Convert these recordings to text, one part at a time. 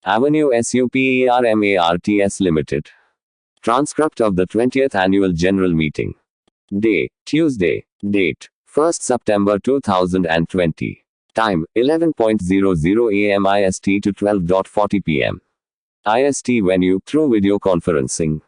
Avenue SUPERMARTS Limited. Transcript of the 20th Annual General Meeting. Day, Tuesday. Date, 1st September 2020. Time, 11:00 am IST to 12:40 pm. IST venue, through video conferencing.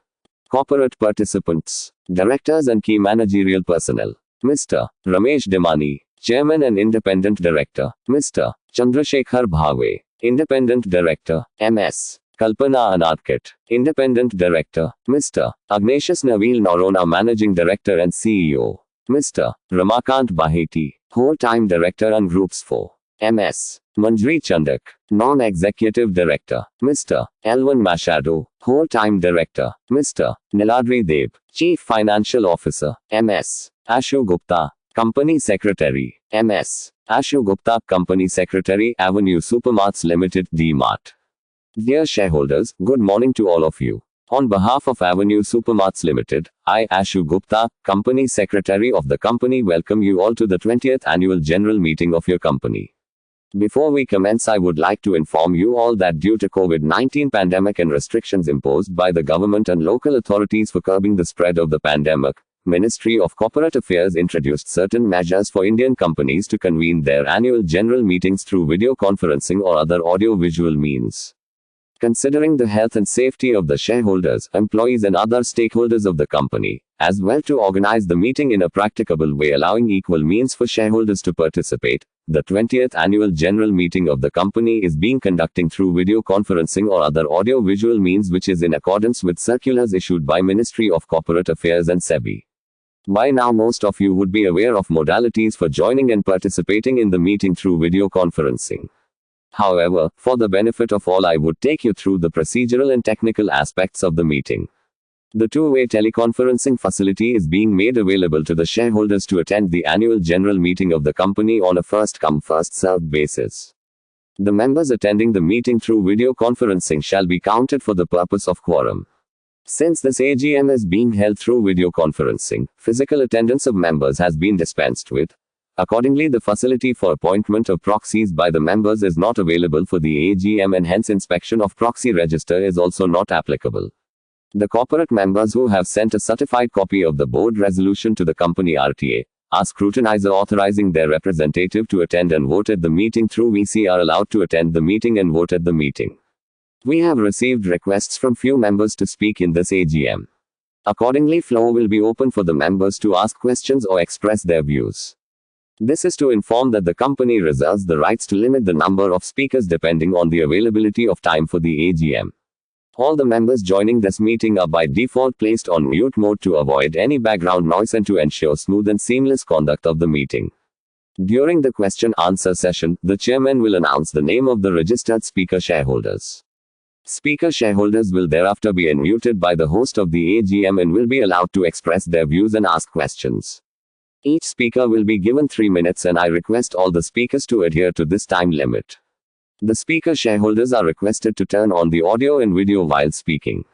Corporate participants, directors and key managerial personnel. Mr. Ramesh Damani, Chairman and Independent Director. Mr. Chandrasekhar Bhave, Independent Director. MS. Kalpana Anadkat, Independent Director. Mr. Agnesius Navil Norona, Managing Director and CEO. Mr. Ramakant Baheti, Whole-Time Director and Groups 4. MS. Manjri Chandak, Non-Executive Director. Mr. Elvin Machado, Whole-Time Director. Mr. Niladri Deb, Chief Financial Officer. MS. Ashu Gupta, Company Secretary. MS. Ashu Gupta, Company Secretary, Avenue Supermarts Limited, D-Mart. Dear shareholders, good morning to all of you. On behalf of Avenue Supermarts Limited, I, Ashu Gupta, Company Secretary of the company, welcome you all to the 20th Annual General Meeting of your company. Before we commence, I would like to inform you all that due to COVID-19 pandemic and restrictions imposed by the government and local authorities for curbing the spread of the pandemic, Ministry of Corporate Affairs introduced certain measures for Indian companies to convene their annual general meetings through video conferencing or other audio-visual means. Considering the health and safety of the shareholders, employees and other stakeholders of the company, as well to organize the meeting in a practicable way allowing equal means for shareholders to participate, the 20th Annual General Meeting of the company is being conducting through video conferencing or other audio-visual means, which is in accordance with circulars issued by Ministry of Corporate Affairs and SEBI. By now most of you would be aware of modalities for joining and participating in the meeting through video conferencing. However, for the benefit of all, I would take you through the procedural and technical aspects of the meeting. The two-way teleconferencing facility is being made available to the shareholders to attend the annual general meeting of the company on a first-come, first-served basis. The members attending the meeting through video conferencing shall be counted for the purpose of quorum. Since this AGM is being held through video conferencing, physical attendance of members has been dispensed with. Accordingly, the facility for appointment of proxies by the members is not available for the AGM, and hence inspection of proxy register is also not applicable. The corporate members who have sent a certified copy of the board resolution to the company RTA, our scrutinizer authorizing their representative to attend and vote at the meeting through VC, are allowed to attend the meeting and vote at the meeting. We have received requests from few members to speak in this AGM. Accordingly, floor will be open for the members to ask questions or express their views. This is to inform that the company reserves the rights to limit the number of speakers depending on the availability of time for the AGM. All the members joining this meeting are by default placed on mute mode to avoid any background noise and to ensure smooth and seamless conduct of the meeting. During the question-answer session, the chairman will announce the name of the registered speaker shareholders. Speaker shareholders will thereafter be unmuted by the host of the AGM and will be allowed to express their views and ask questions. Each speaker will be given 3 minutes, and I request all the speakers to adhere to this time limit. The speaker shareholders are requested to turn on the audio and video while speaking.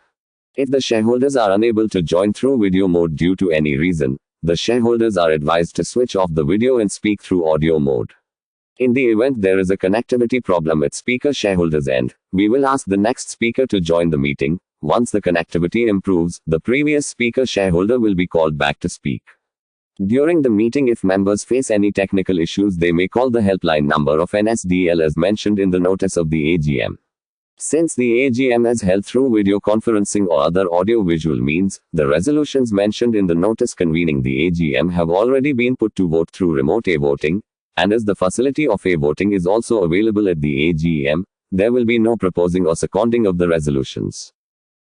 If the shareholders are unable to join through video mode due to any reason, the shareholders are advised to switch off the video and speak through audio mode. In the event there is a connectivity problem at speaker shareholders' end, we will ask the next speaker to join the meeting. Once the connectivity improves, the previous speaker shareholder will be called back to speak. During the meeting, if members face any technical issues, they may call the helpline number of NSDL as mentioned in the notice of the AGM. Since the AGM is held through video conferencing or other audio-visual means, the resolutions mentioned in the notice convening the AGM have already been put to vote through remote e-voting, and as the facility of e-voting is also available at the AGM, there will be no proposing or seconding of the resolutions.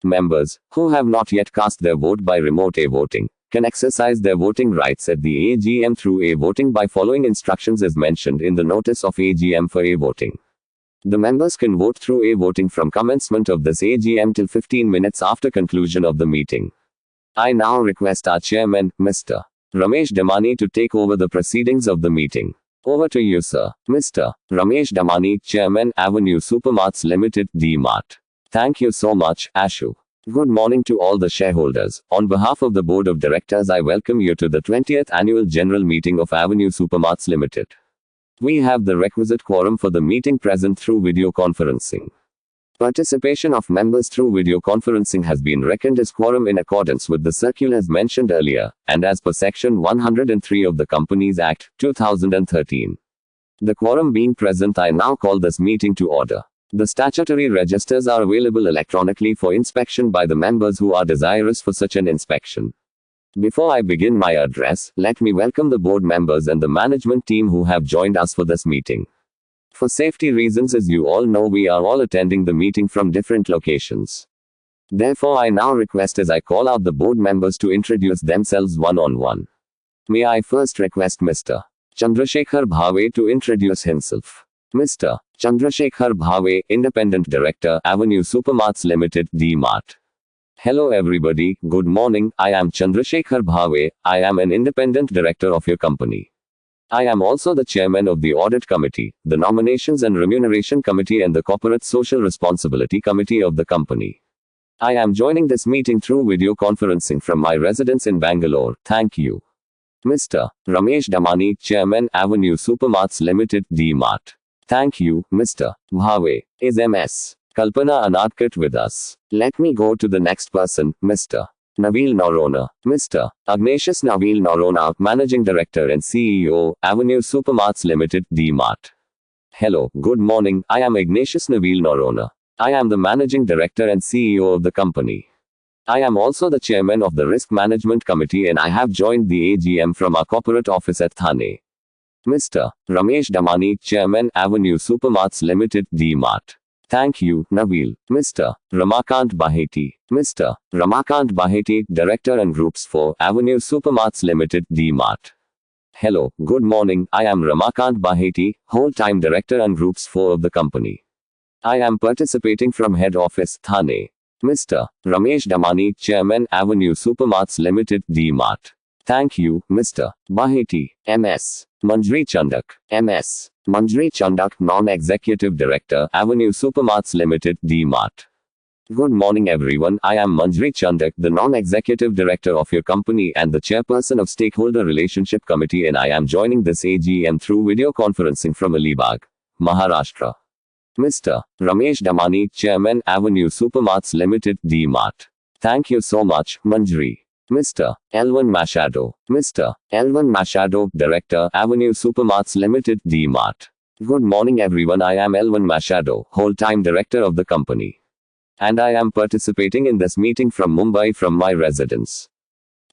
Members who have not yet cast their vote by remote e-voting can exercise their voting rights at the AGM through e-voting by following instructions as mentioned in the notice of AGM for e-voting. The members can vote through e-voting from commencement of this AGM till 15 minutes after conclusion of the meeting. I now request our chairman, Mr. Ramesh Damani, to take over the proceedings of the meeting. Over to you, sir. Mr. Ramesh Damani, Chairman, Avenue Supermarts Limited, D-Mart. Thank you so much, Ashu. Good morning to all the shareholders. On behalf of the Board of Directors, I welcome you to the 20th Annual General Meeting of Avenue Supermarts Limited. We have the requisite quorum for the meeting present through video conferencing. Participation of members through video conferencing has been reckoned as quorum in accordance with the circulars mentioned earlier, and as per Section 103 of the Companies Act, 2013. The quorum being present, I now call this meeting to order. The statutory registers are available electronically for inspection by the members who are desirous for such an inspection. Before I begin my address, let me welcome the board members and the management team who have joined us for this meeting. For safety reasons, as you all know, we are all attending the meeting from different locations. Therefore, I now request as I call out the board members to introduce themselves one-on-one. May I first request Mr. Chandrasekhar Bhave to introduce himself. Mr. Chandrasekhar Bhave, Independent Director, Avenue Supermarts Limited, D-Mart. Hello everybody, good morning, I am Chandrasekhar Bhave, I am an independent director of your company. I am also the chairman of the Audit Committee, the Nominations and Remuneration Committee and the Corporate Social Responsibility Committee of the company. I am joining this meeting through video conferencing from my residence in Bangalore, thank you. Mr. Ramesh Damani, Chairman, Avenue Supermarts Limited, D-Mart. Thank you, Mr. Bhave. Is Ms. Kalpana Anadkat with us? Let me go to the next person, Mr. Naveel Narona. Mr. Ignatius Naveel Narona, Managing Director and CEO, Avenue Supermarts Limited, D-Mart. Hello, good morning, I am Ignatius Naveel Narona. I am the Managing Director and CEO of the company. I am also the Chairman of the Risk Management Committee and I have joined the AGM from our corporate office at Thane. Mr. Ramesh Damani, Chairman, Avenue Supermarts Limited, D-Mart. Thank you, Naveel. Mr. Ramakant Baheti. Mr. Ramakant Baheti, Director and Groups for Avenue Supermarts Limited, D-Mart. Hello, good morning, I am Ramakant Baheti, whole-time Director and Groups 4 of the company. I am participating from Head Office, Thane. Mr. Ramesh Damani, Chairman, Avenue Supermarts Limited, D-Mart. Thank you, Mr. Baheti. Ms. Manjri Chandak. Ms. Manjri Chandak, Non-Executive Director, Avenue Supermarts Limited, D-Mart. Good morning everyone, I am Manjri Chandak, the Non-Executive Director of your company and the Chairperson of Stakeholder Relationship Committee, and I am joining this AGM through video conferencing from Alibag, Maharashtra. Mr. Ramesh Damani, Chairman, Avenue Supermarts Limited, D-Mart. Thank you so much, Manjri. Mr. Elvan Machado. Mr. Elvan Machado, Director, Avenue Supermarts Limited, D-Mart. Good morning everyone, I am Elvan Machado, whole-time Director of the company. And I am participating in this meeting from Mumbai from my residence.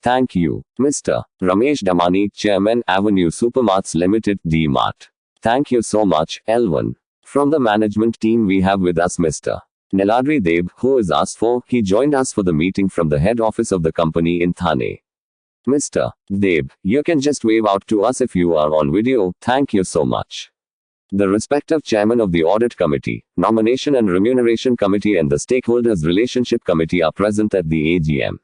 Thank you. Mr. Ramesh Damani, Chairman, Avenue Supermarts Limited, D-Mart. Thank you so much, Elvan. From the management team we have with us Mr. Niladri Deb, who is asked for, he joined us for the meeting from the head office of the company in Thane. Mr. Deb, you can just wave out to us if you are on video, thank you so much. The respective chairman of the Audit Committee, Nomination and Remuneration Committee and the Stakeholders Relationship Committee are present at the AGM.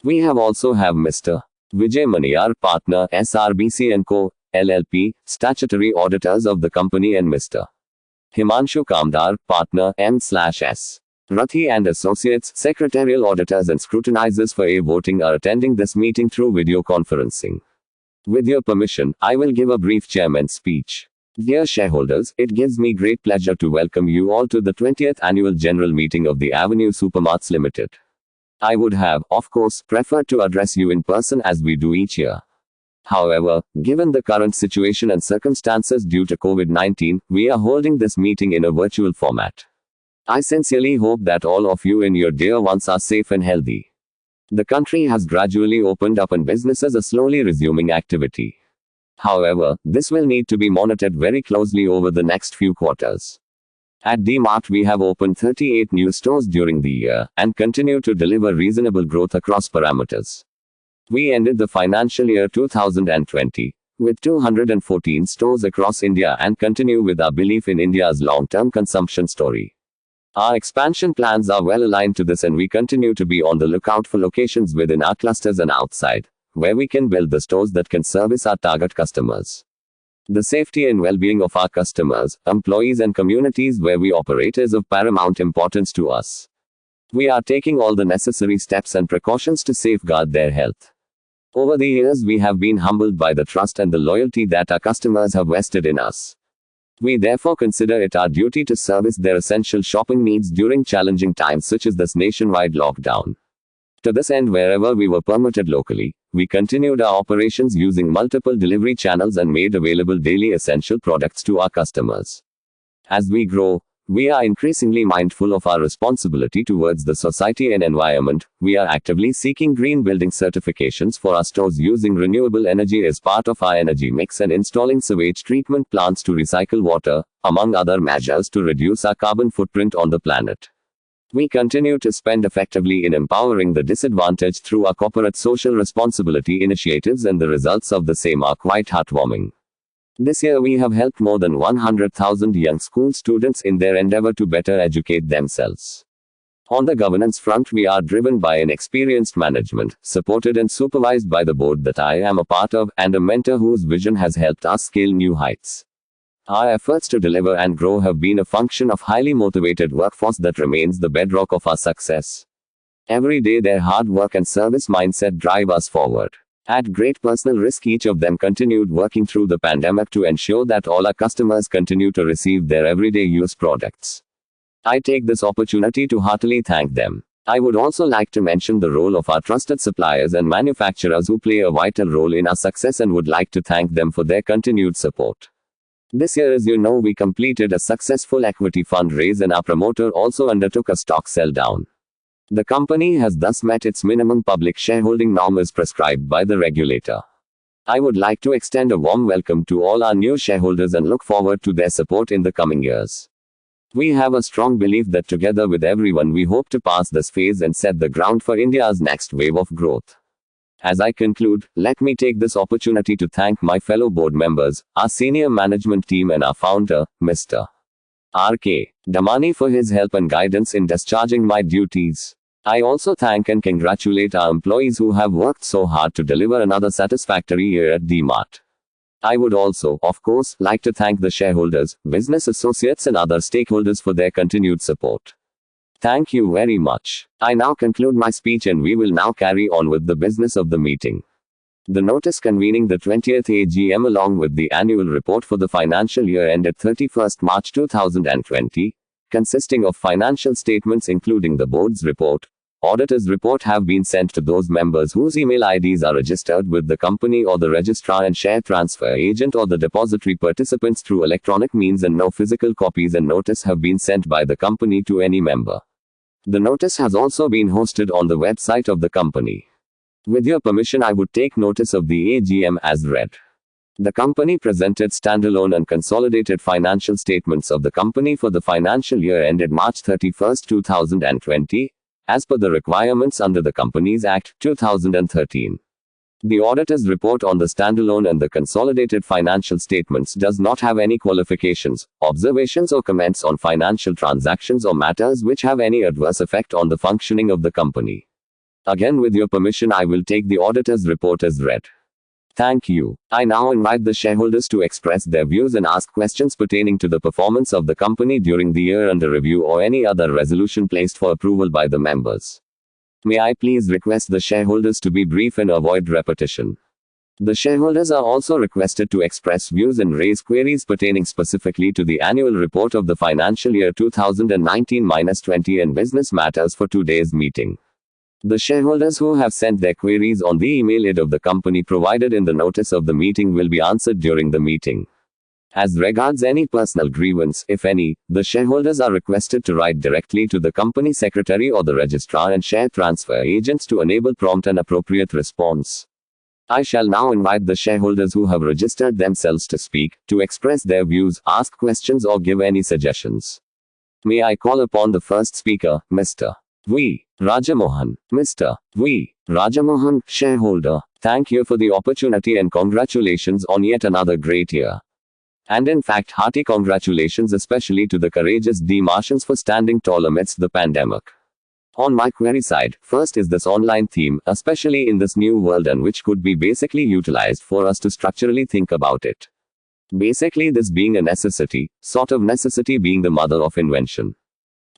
We have also have Mr. Vijay Maniyar, Partner, SRBC & Co., LLP, Statutory Auditors of the company, and Mr. Himanshu Kamdar, Partner, M/S. Rathi and Associates, Secretarial Auditors and Scrutinizers for voting are attending this meeting through video conferencing. With your permission, I will give a brief chairman's speech. Dear shareholders, it gives me great pleasure to welcome you all to the 20th Annual General Meeting of the Avenue Supermarts Limited. I would have, of course, preferred to address you in person as we do each year. However, given the current situation and circumstances due to COVID-19, we are holding this meeting in a virtual format. I sincerely hope that all of you and your dear ones are safe and healthy. The country has gradually opened up and businesses are slowly resuming activity. However, this will need to be monitored very closely over the next few quarters. At D-Mart we have opened 38 new stores during the year, and continue to deliver reasonable growth across parameters. We ended the financial year 2020 with 214 stores across India and continue with our belief in India's long-term consumption story. Our expansion plans are well aligned to this and we continue to be on the lookout for locations within our clusters and outside, where we can build the stores that can service our target customers. The safety and well-being of our customers, employees and communities where we operate is of paramount importance to us. We are taking all the necessary steps and precautions to safeguard their health. Over the years we have been humbled by the trust and the loyalty that our customers have vested in us. We therefore consider it our duty to service their essential shopping needs during challenging times such as this nationwide lockdown. To this end, wherever we were permitted locally, we continued our operations using multiple delivery channels and made available daily essential products to our customers. As we grow, we are increasingly mindful of our responsibility towards the society and environment. We are actively seeking green building certifications for our stores using renewable energy as part of our energy mix and installing sewage treatment plants to recycle water, among other measures to reduce our carbon footprint on the planet. We continue to spend effectively in empowering the disadvantaged through our corporate social responsibility initiatives, and the results of the same are quite heartwarming. This year we have helped more than 100,000 young school students in their endeavor to better educate themselves. On the governance front, we are driven by an experienced management, supported and supervised by the board that I am a part of, and a mentor whose vision has helped us scale new heights. Our efforts to deliver and grow have been a function of highly motivated workforce that remains the bedrock of our success. Every day their hard work and service mindset drive us forward. At great personal risk, each of them continued working through the pandemic to ensure that all our customers continue to receive their everyday use products. I take this opportunity to heartily thank them. I would also like to mention the role of our trusted suppliers and manufacturers who play a vital role in our success, and would like to thank them for their continued support. This year, as you know, we completed a successful equity fundraise, and our promoter also undertook a stock sell down. The company has thus met its minimum public shareholding norm as prescribed by the regulator. I would like to extend a warm welcome to all our new shareholders and look forward to their support in the coming years. We have a strong belief that together with everyone we hope to pass this phase and set the ground for India's next wave of growth. As I conclude, let me take this opportunity to thank my fellow board members, our senior management team, and our founder, Mr. R.K. Damani, for his help and guidance in discharging my duties. I also thank and congratulate our employees who have worked so hard to deliver another satisfactory year at DMart. I would also, of course, like to thank the shareholders, business associates, and other stakeholders for their continued support. Thank you very much. I now conclude my speech, and we will now carry on with the business of the meeting. The notice convening the 20th AGM along with the annual report for the financial year ended 31st March 2020, consisting of financial statements including the board's report, auditor's report, have been sent to those members whose email IDs are registered with the company or the registrar and share transfer agent or the depository participants through electronic means, and no physical copies and notice have been sent by the company to any member. The notice has also been hosted on the website of the company. With your permission, I would take notice of the AGM as read. The company presented standalone and consolidated financial statements of the company for the financial year ended March 31, 2020, as per the requirements under the Companies Act, 2013. The auditor's report on the standalone and the consolidated financial statements does not have any qualifications, observations, or comments on financial transactions or matters which have any adverse effect on the functioning of the company. Again, with your permission, I will take the auditor's report as read. Thank you. I now invite the shareholders to express their views and ask questions pertaining to the performance of the company during the year under review, or any other resolution placed for approval by the members. May I please request the shareholders to be brief and avoid repetition. The shareholders are also requested to express views and raise queries pertaining specifically to the annual report of the financial year 2019-20 and business matters for today's meeting. The shareholders who have sent their queries on the email ID of the company provided in the notice of the meeting will be answered during the meeting. As regards any personal grievance, if any, the shareholders are requested to write directly to the company secretary or the registrar and share transfer agents to enable prompt and appropriate response. I shall now invite the shareholders who have registered themselves to speak, to express their views, ask questions, or give any suggestions. May I call upon the first speaker, Mr. V. Rajamohan. Mr. V. Rajamohan, shareholder. Thank you for the opportunity and congratulations on yet another great year. And in fact, hearty congratulations especially to the courageous DMartians for standing tall amidst the pandemic. On my query side, first is this online theme, especially in this new world, and which could be basically utilized for us to structurally think about it. Basically, this being a necessity, sort of necessity being the mother of invention.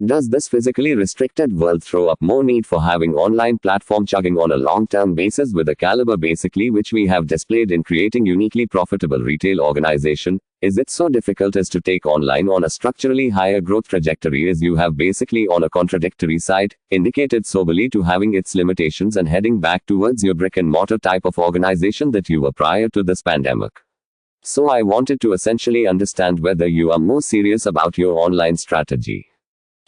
Does this physically restricted world throw up more need for having online platform chugging on a long-term basis with a caliber basically which we have displayed in creating uniquely profitable retail organization? Is it so difficult as to take online on a structurally higher growth trajectory as you have basically on a contradictory side, indicated soberly to having its limitations and heading back towards your brick and mortar type of organization that you were prior to this pandemic? So I wanted to essentially understand whether you are more serious about your online strategy.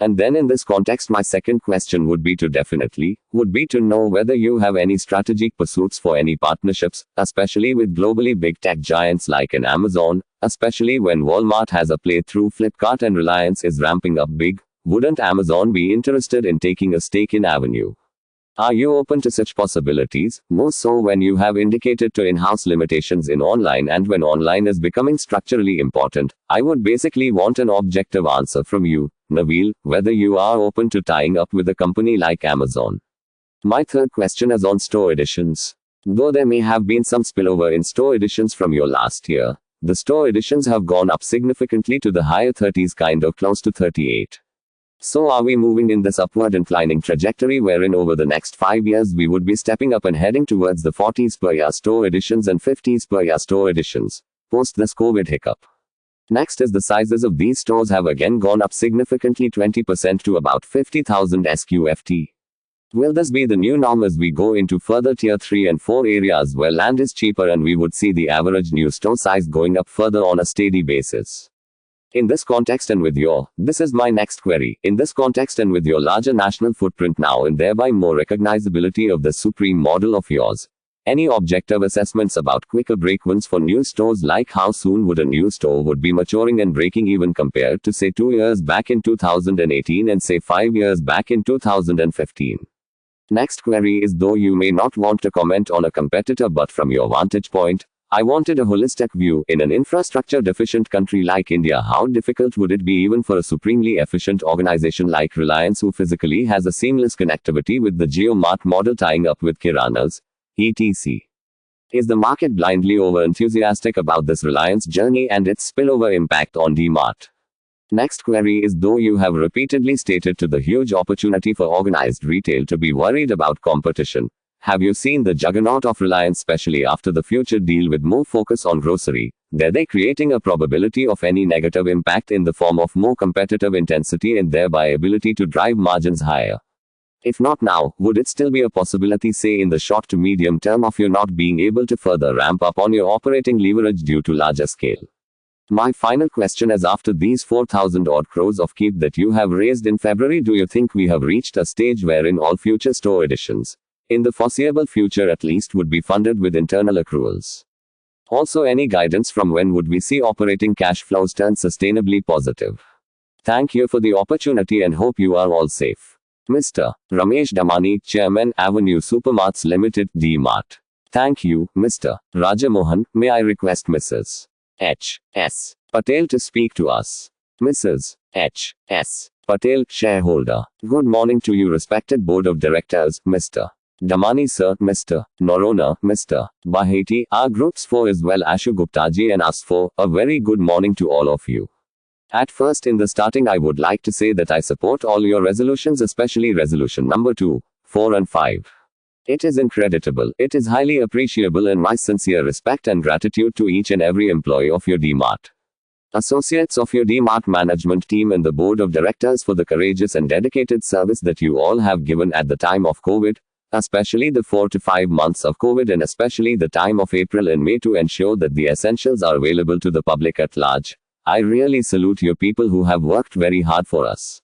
And then in this context my second question would be to know whether you have any strategic pursuits for any partnerships, especially with globally big tech giants like an Amazon, especially when Walmart has a play through Flipkart and Reliance is ramping up big. Wouldn't Amazon be interested in taking a stake in Avenue? Are you open to such possibilities, more so when you have indicated to in-house limitations in online and when online is becoming structurally important? I would basically want an objective answer from you, Nabil, whether you are open to tying up with a company like Amazon. My third question is on store editions. Though there may have been some spillover in store editions from your last year, the store editions have gone up significantly to the higher 30s, kind of close to 38. So are we moving in this upward inclining trajectory wherein over the next 5 years we would be stepping up and heading towards the 40s per year store editions and 50s per year store editions, post this COVID hiccup? Next is the sizes of these stores have again gone up significantly, 20% to about 50,000 SQFT. Will this be the new norm as we go into further tier 3 and 4 areas where land is cheaper and we would see the average new store size going up further on a steady basis? In this context and with your, this is my next query, in this context and with your larger national footprint now and thereby more recognizability of the supreme model of yours, any objective assessments about quicker break-evens for new stores, like how soon would a new store would be maturing and breaking even compared to say 2 years back in 2018 and say 5 years back in 2015? Next query is, though you may not want to comment on a competitor but from your vantage point, I wanted a holistic view. In an infrastructure deficient country like India, how difficult would it be even for a supremely efficient organization like Reliance, who physically has a seamless connectivity with the JioMart model tying up with Kiranas, etc.? Is the market blindly over enthusiastic about this Reliance journey and its spillover impact on DMart? Next query is, though you have repeatedly stated to the huge opportunity for organized retail to be worried about competition, have you seen the juggernaut of Reliance, especially after the future deal with more focus on grocery? Are they creating a probability of any negative impact in the form of more competitive intensity and thereby ability to drive margins higher? If not now, would it still be a possibility, say in the short to medium term, of you not being able to further ramp up on your operating leverage due to larger scale? My final question is, after these 4,000 odd crores of keep that you have raised in February, do you think we have reached a stage wherein all future store additions, in the foreseeable future at least, would be funded with internal accruals? Also, any guidance from when would we see operating cash flows turn sustainably positive? Thank you for the opportunity and hope you are all safe. Mr. Ramesh Damani, Chairman, Avenue Supermarts Limited, DMart. Thank you, Mr. Rajamohan. May I request Mrs. H.S. Patel to speak to us? Mrs. H.S. Patel, shareholder. Good morning to you, respected Board of Directors, Mr. Damani sir, Mr. Norona, Mr. Baheti, our groups 4 as well, Ashu Guptaji and us 4, a very good morning to all of you. At first, in the starting, I would like to say that I support all your resolutions, especially resolution number 2, 4 and 5. It is incredible, it is highly appreciable, and my sincere respect and gratitude to each and every employee of your DMart, associates of your DMart management team and the Board of Directors for the courageous and dedicated service that you all have given at the time of COVID, especially the 4 to 5 months of COVID and especially the time of April and May to ensure that the essentials are available to the public at large. I really salute your people who have worked very hard for us.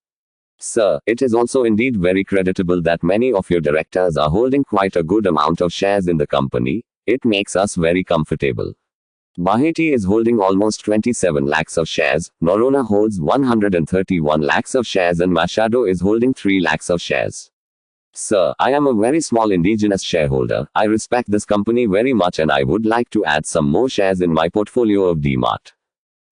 Sir, it is also indeed very creditable that many of your directors are holding quite a good amount of shares in the company. It makes us very comfortable. Baheti is holding almost 27 lakhs of shares, Norona holds 131 lakhs of shares and Machado is holding 3 lakhs of shares. Sir, I am a very small indigenous shareholder. I respect this company very much and I would like to add some more shares in my portfolio of DMart.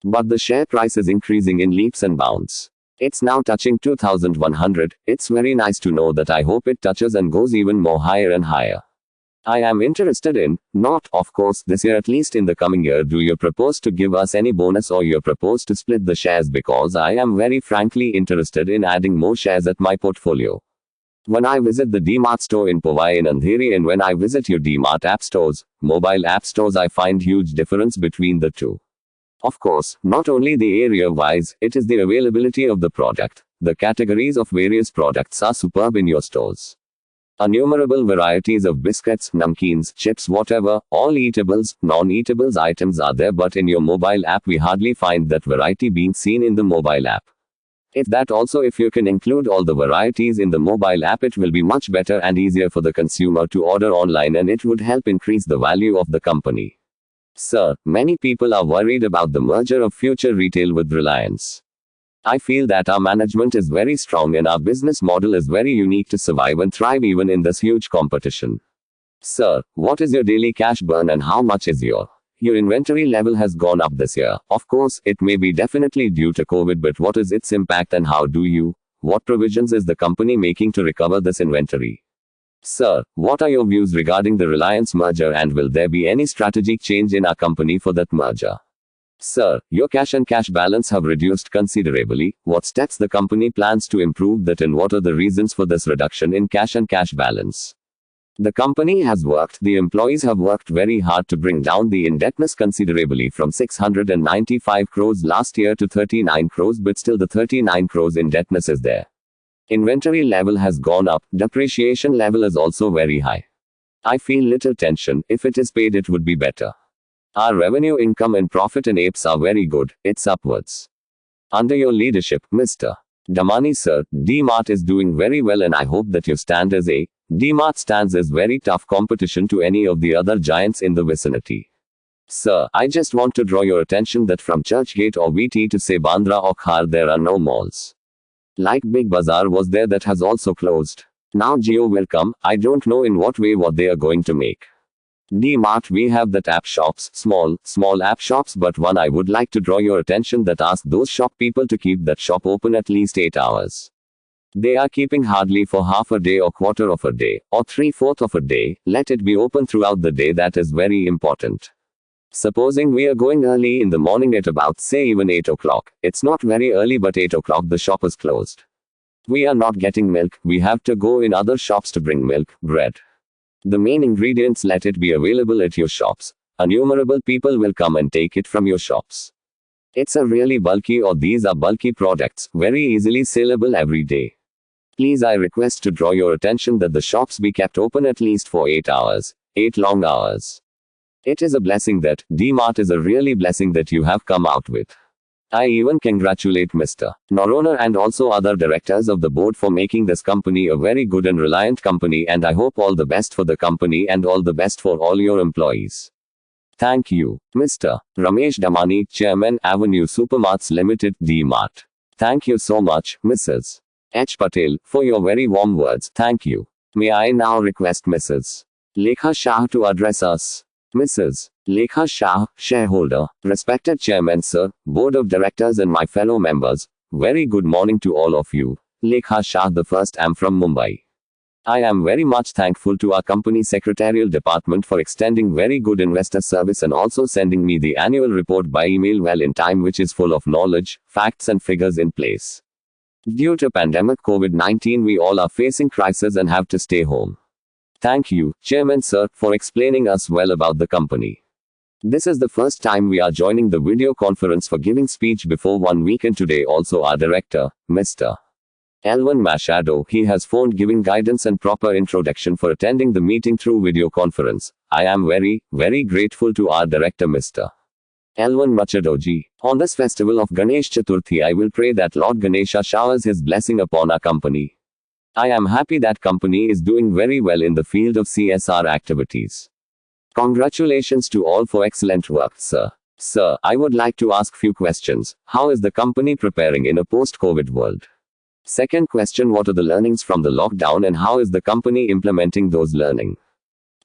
But the share price is increasing in leaps and bounds. It's now touching 2,100. It's very nice to know that. I hope it touches and goes even more higher and higher. I am interested in, not, of course, this year, at least in the coming year. Do you propose to give us any bonus, or you propose to split the shares? Because I am very frankly interested in adding more shares at my portfolio. When I visit the DMart store in Powai in Andheri, and when I visit your DMart app stores, mobile app stores, I find huge difference between the two. Of course, not only the area wise, it is the availability of the product. The categories of various products are superb in your stores. Innumerable varieties of biscuits, namkeens, chips, whatever, all eatables, non-eatables items are there, but in your mobile app we hardly find that variety being seen in the mobile app. If that also, if you can include all the varieties in the mobile app, it will be much better and easier for the consumer to order online, and it would help increase the value of the company. Sir, many people are worried about the merger of Future Retail with Reliance. I feel that our management is very strong and our business model is very unique to survive and thrive even in this huge competition. Sir, what is your daily cash burn and how much is your inventory level has gone up this year? Of course, it may be definitely due to COVID, but what is its impact and what provisions is the company making to recover this inventory? Sir, what are your views regarding the Reliance merger, and will there be any strategic change in our company for that merger? Sir, your cash and cash balance have reduced considerably. What steps the company plans to improve that, and what are the reasons for this reduction in cash and cash balance? The company has worked, the employees have worked very hard to bring down the indebtedness considerably from 695 crores last year to 39 crores, but still the 39 crores indebtedness is there. Inventory level has gone up, depreciation level is also very high. I feel little tension. If it is paid, it would be better. Our revenue, income and profit and apes are very good, it's upwards. Under your leadership, Mr. Damani sir, DMart is doing very well, and I hope that your stand as a DMart stands as very tough competition to any of the other giants in the vicinity. Sir, I just want to draw your attention that from Churchgate or VT to say Bandra or Khar, there are no malls. Like Big Bazaar was there, that has also closed. Now Jio will come, I don't know in what way what they are going to make. DMart, we have that app shops, small app shops, but one I would like to draw your attention that ask those shop people to keep that shop open at least 8 hours. They are keeping hardly for half a day or quarter of a day, or 3/4 of a day. Let it be open throughout the day, that is very important. Supposing we are going early in the morning at about say even 8 o'clock, it's not very early, but 8 o'clock the shop is closed. We are not getting milk, we have to go in other shops to bring milk, bread. The main ingredients, let it be available at your shops. Innumerable people will come and take it from your shops. It's a really bulky, or these are bulky products, very easily saleable every day. Please, I request to draw your attention that the shops be kept open at least for 8 hours, 8 long hours. It is a blessing that, DMart is a really blessing that you have come out with. I even congratulate Mr. Noronha and also other directors of the board for making this company a very good and reliant company, and I hope all the best for the company and all the best for all your employees. Thank you, Mr. Ramesh Damani, Chairman, Avenue Supermarts Limited, DMart. Thank you so much, Mrs. H. Patel, for your very warm words. Thank you. May I now request Mrs. Lekha Shah to address us? Mrs. Lekha Shah, shareholder, respected Chairman Sir, Board of Directors and my fellow members, very good morning to all of you. Lekha Shah the first, am from Mumbai. I am very much thankful to our company secretarial department for extending very good investor service and also sending me the annual report by email well in time, which is full of knowledge, facts and figures in place. Due to pandemic COVID-19, we all are facing crisis and have to stay home. Thank you, Chairman Sir, for explaining us well about the company. This is the first time we are joining the video conference for giving speech before 1 week, and today also our director, Mr. Elvin Machado, he has phoned giving guidance and proper introduction for attending the meeting through video conference. I am very, very grateful to our director Mr. Elvin Machado ji. On this festival of Ganesh Chaturthi, I will pray that Lord Ganesha showers his blessing upon our company. I am happy that company is doing very well in the field of CSR activities. Congratulations to all for excellent work, sir. Sir, I would like to ask few questions. How is the company preparing in a post-COVID world? Second question, what are the learnings from the lockdown and how is the company implementing those learning?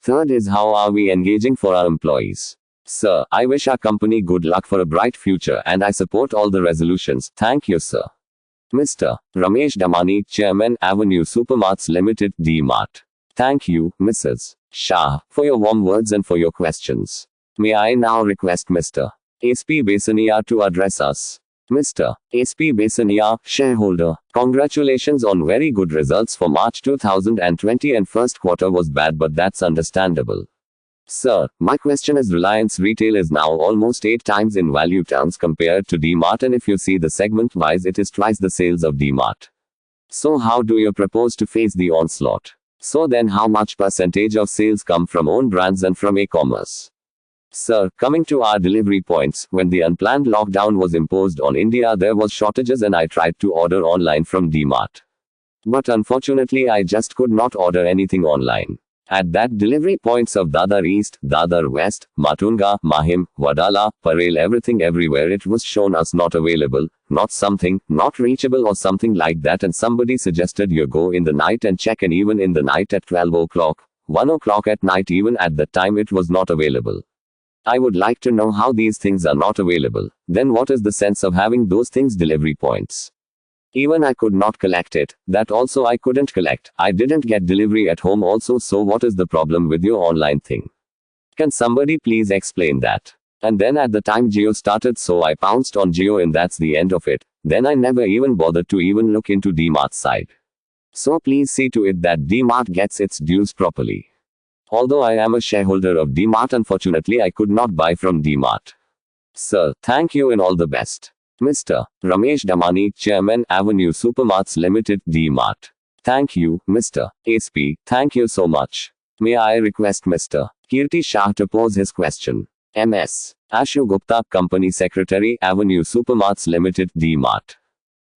Third is, how are we engaging for our employees? Sir, I wish our company good luck for a bright future and I support all the resolutions. Thank you, sir. Mr. Ramesh Damani, Chairman, Avenue Supermarts Limited, DMart. Thank you, Mrs. Shah, for your warm words and for your questions. May I now request Mr. S.P. Besania to address us. Mr. S.P. Besania, shareholder, congratulations on very good results for March 2020 and first quarter was bad, but that's understandable. Sir, my question is Reliance Retail is now almost 8 times in value terms compared to D-Mart, and if you see the segment wise it is twice the sales of D-Mart. So how do you propose to face the onslaught? So then how much percentage of sales come from own brands and from e-commerce? Sir, coming to our delivery points, when the unplanned lockdown was imposed on India there was shortages and I tried to order online from D-Mart. But unfortunately I just could not order anything online. At that delivery points of Dadar East, Dadar West, Matunga, Mahim, Wadala, Parel, everything everywhere it was shown us not available, not something, not reachable or something like that, and somebody suggested you go in the night and check, and even in the night at 12 o'clock, 1 o'clock at night, even at that time it was not available. I would like to know how these things are not available, then what is the sense of having those things delivery points? Even I could not collect it, that also I couldn't collect, I didn't get delivery at home also, so what is the problem with your online thing? Can somebody please explain that? And then at the time Jio started, so I pounced on Jio and that's the end of it, then I never even bothered to even look into D-Mart's side. So please see to it that D-Mart gets its dues properly. Although I am a shareholder of D-Mart, unfortunately I could not buy from D-Mart. Sir, thank you and all the best. Mr. Ramesh Damani, Chairman, Avenue Supermarts Limited, D-Mart. Thank you, Mr. SP, thank you so much. May I request Mr. Kirti Shah to pose his question. MS. Ashu Gupta, Company Secretary, Avenue Supermarts Limited, D-Mart.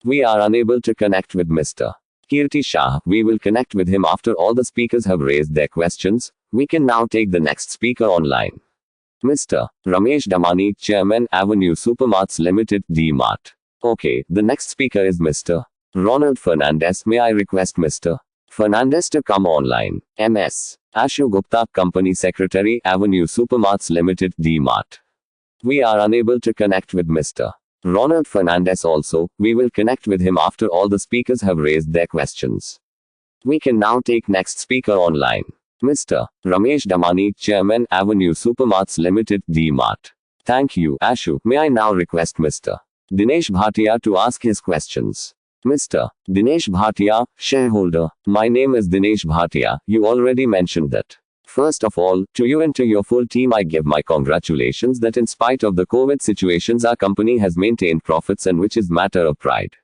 We are unable to connect with Mr. Kirti Shah. We will connect with him after all the speakers have raised their questions. We can now take the next speaker online. Mr. Ramesh Damani, Chairman, Avenue Supermarts Limited, D-Mart. Okay, the next speaker is Mr. Ronald Fernandez. May I request Mr. Fernandez to come online. MS. Ashu Gupta, Company Secretary, Avenue Supermarts Limited, D-Mart. We are unable to connect with Mr. Ronald Fernandez also. We will connect with him after all the speakers have raised their questions. We can now take next speaker online. Mr. Ramesh Damani, Chairman, Avenue Supermarts Limited, D-Mart. Thank you, Ashu. May I now request Mr. Dinesh Bhatia to ask his questions. Mr. Dinesh Bhatia, shareholder. My name is Dinesh Bhatia. You already mentioned that. First of all, to you and to your full team I give my congratulations that in spite of the COVID situations our company has maintained profits, and which is matter of pride.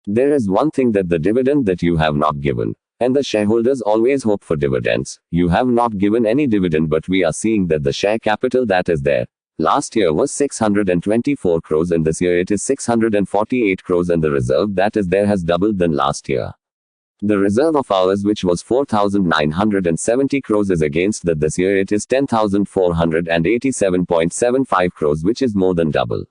There is one thing, that the dividend that you have not given. And the shareholders always hope for dividends. You have not given any dividend, but we are seeing that the share capital that is there last year was 624 crores and this year it is 648 crores, and the reserve that is there has doubled than last year. The reserve of ours, which was 4,970 crores, is against that this year it is 10,487.75 crores, which is more than double.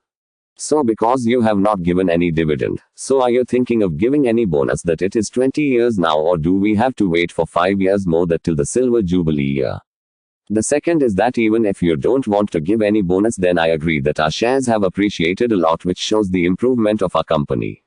So because you have not given any dividend, so are you thinking of giving any bonus? That it is 20 years now, or do we have to wait for 5 years more, that till the silver jubilee year? The second is that even if you don't want to give any bonus, then I agree that our shares have appreciated a lot, which shows the improvement of our company.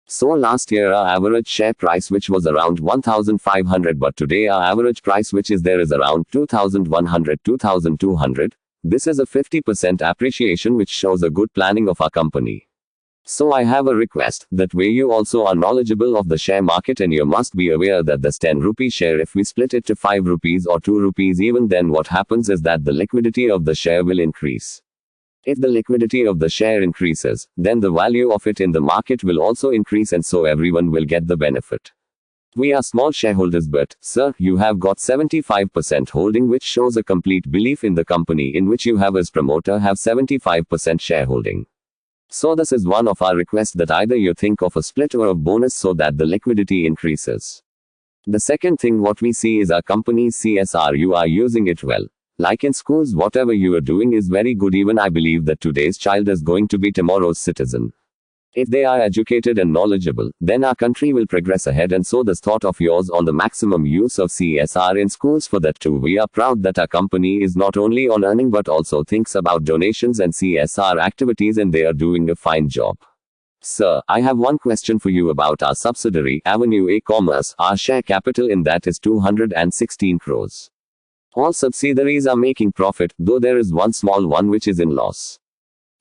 So last year our average share price, which was around 1,500, but today our average price which is there is around 2,100, 2,200. This is a 50% appreciation, which shows a good planning of our company. So I have a request, that way you also are knowledgeable of the share market, and you must be aware that this 10 rupee share, if we split it to 5 rupees or 2 rupees even, then what happens is that the liquidity of the share will increase. If the liquidity of the share increases, then the value of it in the market will also increase, and so everyone will get the benefit. We are small shareholders, but, sir, you have got 75% holding, which shows a complete belief in the company in which you have as promoter have 75% shareholding. So this is one of our requests, that either you think of a split or a bonus so that the liquidity increases. The second thing what we see is our company's CSR. You are using it well. Like in schools, whatever you are doing is very good. Even I believe that today's child is going to be tomorrow's citizen. If they are educated and knowledgeable, then our country will progress ahead, and so this thought of yours on the maximum use of CSR in schools, for that too we are proud that our company is not only on earning but also thinks about donations and CSR activities, and they are doing a fine job. Sir, I have one question for you about our subsidiary, Avenue E-Commerce. Our share capital in that is 216 crores. All subsidiaries are making profit, though there is one small one which is in loss.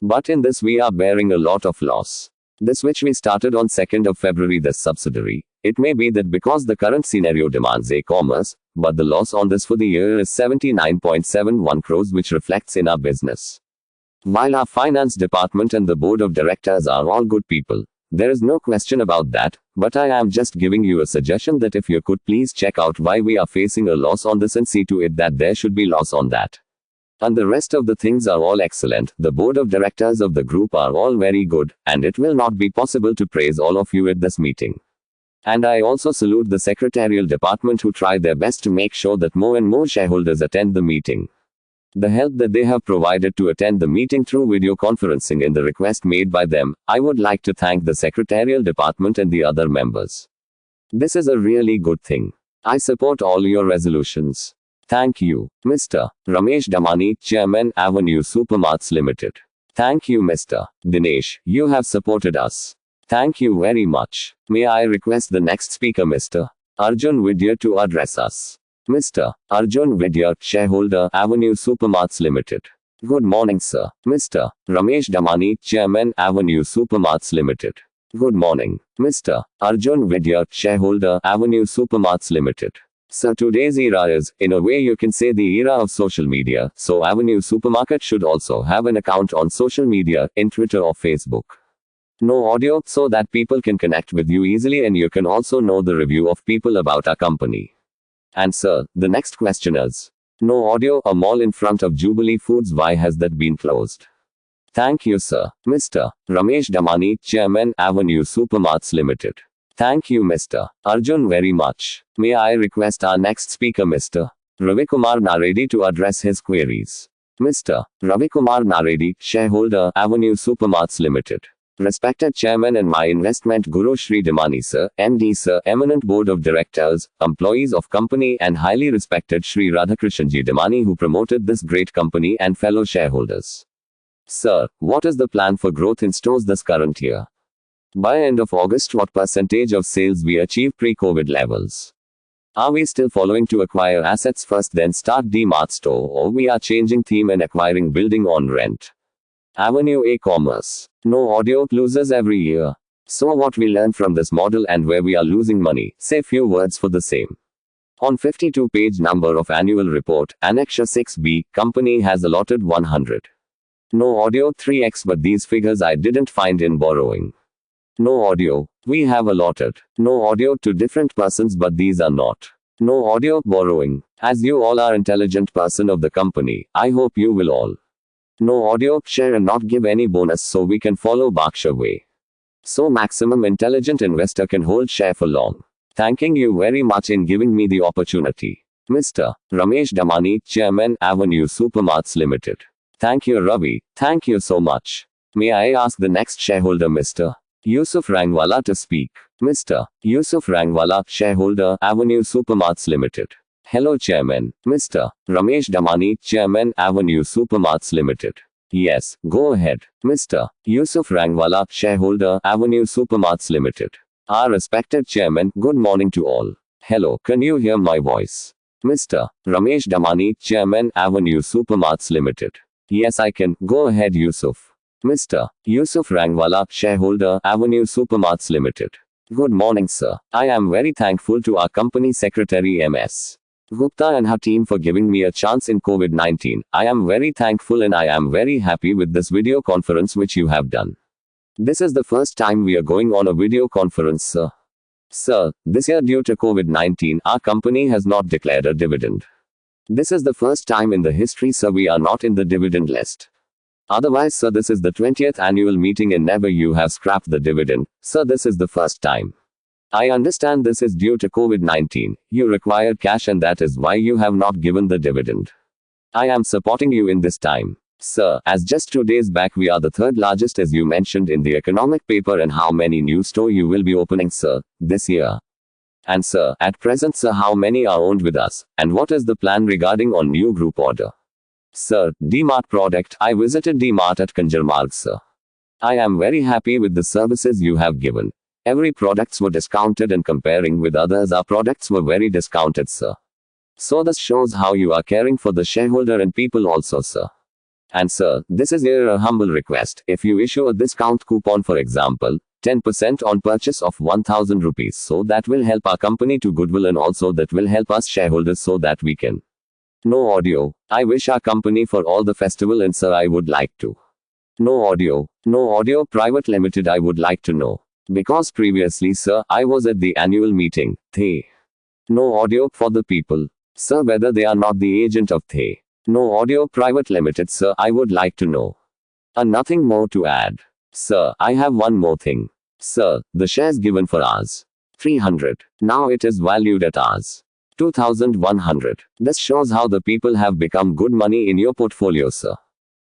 But in this we are bearing a lot of loss. This which we started on 2nd of February, this subsidiary. It may be that because the current scenario demands e-commerce, but the loss on this for the year is 79.71 crores, which reflects in our business. While our finance department and the board of directors are all good people, there is no question about that, but I am just giving you a suggestion that if you could please check out why we are facing a loss on this and see to it that there should be loss on that. And the rest of the things are all excellent. The board of directors of the group are all very good, and it will not be possible to praise all of you at this meeting. And I also salute the secretarial department who try their best to make sure that more and more shareholders attend the meeting. The help that they have provided to attend the meeting through video conferencing and the request made by them, I would like to thank the secretarial department and the other members. This is a really good thing. I support all your resolutions. Thank you, Mr. Ramesh Damani, Chairman, Avenue Supermarts Limited. Thank you, Mr. Dinesh. You have supported us. Thank you very much. May I request the next speaker, Mr. Arjun Vidya, to address us. Mr. Arjun Vidya, Shareholder, Avenue Supermarts Limited. Good morning, sir. Mr. Ramesh Damani, Chairman, Avenue Supermarts Limited. Good morning, Mr. Arjun Vidya, Shareholder, Avenue Supermarts Limited. Sir, today's era is, in a way you can say, the era of social media, so Avenue Supermarket should also have an account on social media, in Twitter or Facebook. No audio, so that people can connect with you easily and you can also know the review of people about our company. And sir, the next question is, no audio, a mall in front of Jubilee Foods, why has that been closed? Thank you, sir. Mr. Ramesh Damani, Chairman, Avenue Supermarts Limited. Thank you, Mr. Arjun, very much. May I request our next speaker, Mr. Ravikumar Naredi, to address his queries. Mr. Ravikumar Naredi, Shareholder, Avenue Supermarts Limited. Respected Chairman and my investment guru Shri Damani sir, MD sir, eminent board of directors, employees of company and highly respected Shri Radhakrishanji Damani who promoted this great company and fellow shareholders. Sir, what is the plan for growth in stores this current year? By end of August, what percentage of sales we achieve pre-COVID levels? Are we still following to acquire assets first then start D-Mart store, or we are changing theme and acquiring building on rent? Avenue e-commerce. No audio, loses every year. So what we learn from this model and where we are losing money, say few words for the same. On 52-page number of annual report, Annexure 6B, company has allotted 100. No audio 3x, but these figures I didn't find in borrowing. No audio. We have allotted. No audio to different persons, but these are not. No audio borrowing. As you all are intelligent person of the company, I hope you will all. No audio share and not give any bonus so we can follow Berkshire way. So maximum intelligent investor can hold share for long. Thanking you very much in giving me the opportunity. Mr. Ramesh Damani, Chairman, Avenue Supermarts Limited. Thank you, Ravi. Thank you so much. May I ask the next shareholder, Mr. Yusuf Rangwala, to speak. Mr. Yusuf Rangwala, Shareholder, Avenue Supermarts Limited. Hello, Chairman. Mr. Ramesh Damani, Chairman, Avenue Supermarts Limited. Yes, go ahead. Mr. Yusuf Rangwala, Shareholder, Avenue Supermarts Limited. Our respected Chairman, good morning to all. Hello, can you hear my voice? Mr. Ramesh Damani, Chairman, Avenue Supermarts Limited. Yes, I can. Go ahead, Yusuf. Mr. Yusuf Rangwala, Shareholder, Avenue Supermarts Limited. Good morning, sir. I am very thankful to our company secretary MS Gupta and her team for giving me a chance in COVID-19. I am very thankful and I am very happy with this video conference which you have done. This is the first time we are going on a video conference, sir. Sir, this year due to COVID-19, our company has not declared a dividend. This is the first time in the history, sir, we are not in the dividend list. Otherwise, sir, this is the 20th annual meeting and never you have scrapped the dividend. Sir, this is the first time. I understand this is due to COVID-19. You required cash and that is why you have not given the dividend. I am supporting you in this time. Sir, as just 2 days back we are the third largest as you mentioned in the economic paper, and how many new store you will be opening, sir, this year? And sir, at present, sir, how many are owned with us, and what is the plan regarding on new group order? Sir, D-Mart product, I visited D-Mart at Kanjarmarg, sir. I am very happy with the services you have given. Every products were discounted and comparing with others our products were very discounted, sir. So this shows how you are caring for the shareholder and people also, sir. And sir, this is here a humble request. If you issue a discount coupon, for example, 10% on purchase of 1000 rupees, so that will help our company to goodwill, and also that will help us shareholders so that we can. No audio. I wish our company for all the festival, and sir, I would like to. No audio. No audio private limited, I would like to know. Because previously, sir, I was at the annual meeting. They. No audio for the people. Sir, whether they are not the agent of they. No audio private limited, sir, I would like to know. Nothing more to add. Sir, I have one more thing. Sir, the shares given for Rs. 300. Now it is valued at Rs. 2100. This shows how the people have become good money in your portfolio, sir.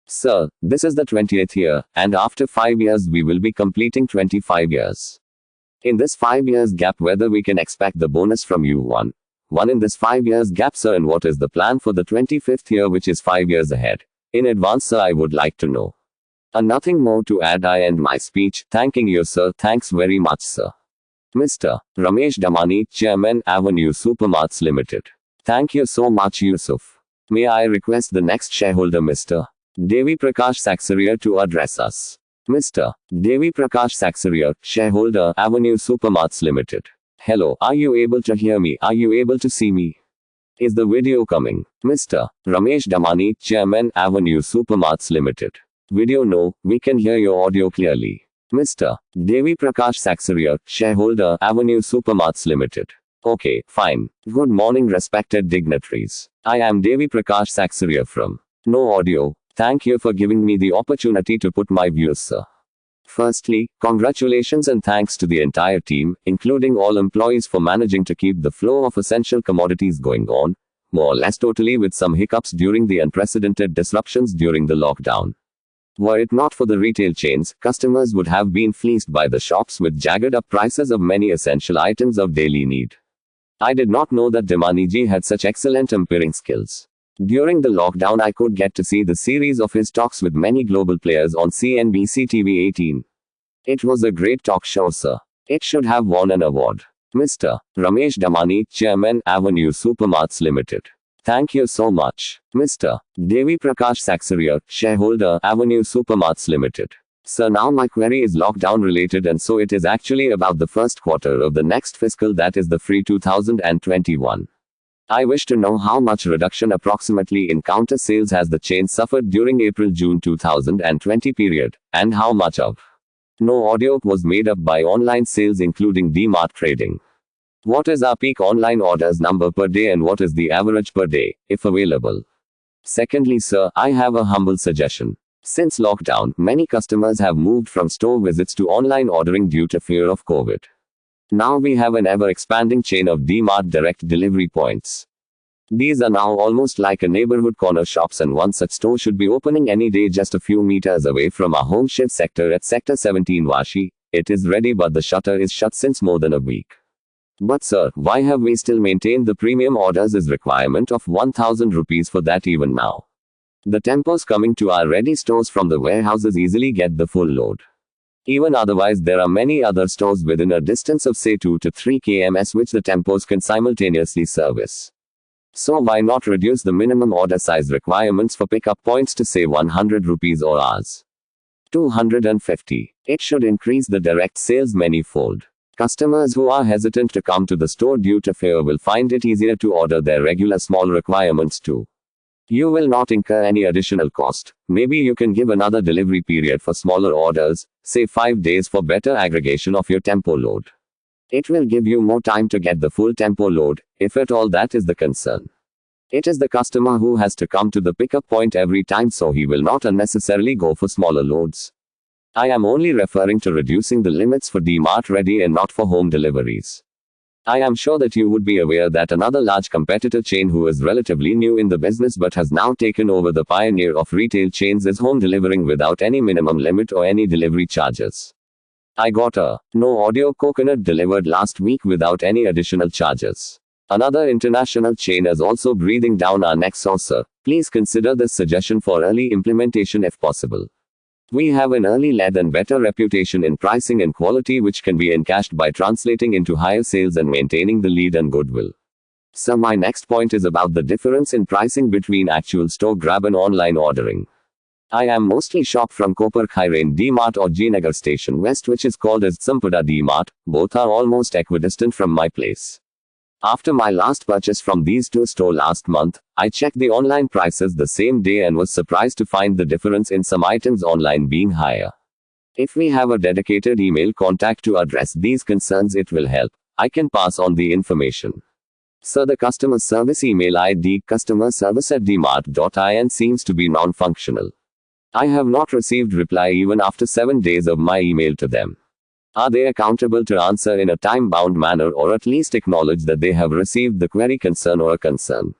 Sir, this is the 20th year, and after 5 years we will be completing 25 years. In this 5 years gap, whether we can expect the bonus from you one in this 5 years gap, sir, and what is the plan for the 25th year, which is 5 years ahead? In advance, sir, I would like to know. Nothing more to add. I end my speech. Thanking you, sir. Thanks very much, sir. Mr. Ramesh Damani, Chairman, Avenue Supermarts Limited. Thank you so much, Yusuf. May I request the next shareholder, Mr. Devi Prakash Saxaria, to address us. Mr. Devi Prakash Saxaria, shareholder, Avenue Supermarts Limited. Hello, are you able to hear me? Are you able to see me? Is the video coming? Mr. Ramesh Damani, Chairman, Avenue Supermarts Limited. Video no, we can hear your audio clearly. Mr. Devi Prakash Saxaria, shareholder, Avenue Supermarts Limited. Okay, fine. Good morning, respected dignitaries. I am Devi Prakash Saxaria from No Audio. Thank you for giving me the opportunity to put my views, sir. Firstly, congratulations and thanks to the entire team, including all employees, for managing to keep the flow of essential commodities going on, more or less totally, with some hiccups during the unprecedented disruptions during the lockdown. Were it not for the retail chains, customers would have been fleeced by the shops with jagged up prices of many essential items of daily need. I did not know that Damaniji had such excellent empiric skills. During the lockdown, I could get to see the series of his talks with many global players on CNBC TV 18. It was a great talk show, sir. It should have won an award. Mr. Ramesh Damani, Chairman, Avenue Supermarts Limited. Thank you so much. Mr. Devi Prakash Saxaria, shareholder, Avenue Supermarts Limited. Sir, now my query is lockdown related, and so it is actually about the first quarter of the next fiscal, that is the free 2021. I wish to know how much reduction approximately in counter sales has the chain suffered during April-June 2020 period, and how much of No Audio was made up by online sales including DMart trading. What is our peak online orders number per day, and what is the average per day, if available? Secondly, sir, I have a humble suggestion. Since lockdown, many customers have moved from store visits to online ordering due to fear of COVID. Now we have an ever-expanding chain of DMart direct delivery points. These are now almost like a neighborhood corner shops, and one such store should be opening any day just a few meters away from our home Shiv sector at Sector 17 Vashi. It is ready, but the shutter is shut since more than a week. But sir, why have we still maintained the premium orders as requirement of 1000 rupees for that even now? The tempos coming to our ready stores from the warehouses easily get the full load. Even otherwise, there are many other stores within a distance of say 2 to 3 kms which the tempos can simultaneously service. So why not reduce the minimum order size requirements for pickup points to say 100 rupees or Rs. 250. It should increase the direct sales many-fold. Customers who are hesitant to come to the store due to fear will find it easier to order their regular small requirements too. You will not incur any additional cost. Maybe you can give another delivery period for smaller orders, say 5 days, for better aggregation of your tempo load. It will give you more time to get the full tempo load, if at all that is the concern. It is the customer who has to come to the pickup point every time, so he will not unnecessarily go for smaller loads. I am only referring to reducing the limits for DMart Ready and not for home deliveries. I am sure that you would be aware that another large competitor chain who is relatively new in the business but has now taken over the pioneer of retail chains is home delivering without any minimum limit or any delivery charges. I got a No Audio coconut delivered last week without any additional charges. Another international chain is also breathing down our necks, so sir, please consider this suggestion for early implementation if possible. We have an early lead and better reputation in pricing and quality, which can be encashed by translating into higher sales and maintaining the lead and goodwill. So my next point is about the difference in pricing between actual store grab and online ordering. I am mostly shop from Kopar Khairan D-Mart or G-Nagar Station West, which is called as Sampada D-Mart. Both are almost equidistant from my place. After my last purchase from these two stores last month, I checked the online prices the same day and was surprised to find the difference in some items online being higher. If we have a dedicated email contact to address these concerns, it will help. I can pass on the information. So the customer service email ID customerservice@dmart.in seems to be non-functional. I have not received reply even after 7 days of my email to them. Are they accountable to answer in a time-bound manner, or at least acknowledge that they have received the query concern or a concern?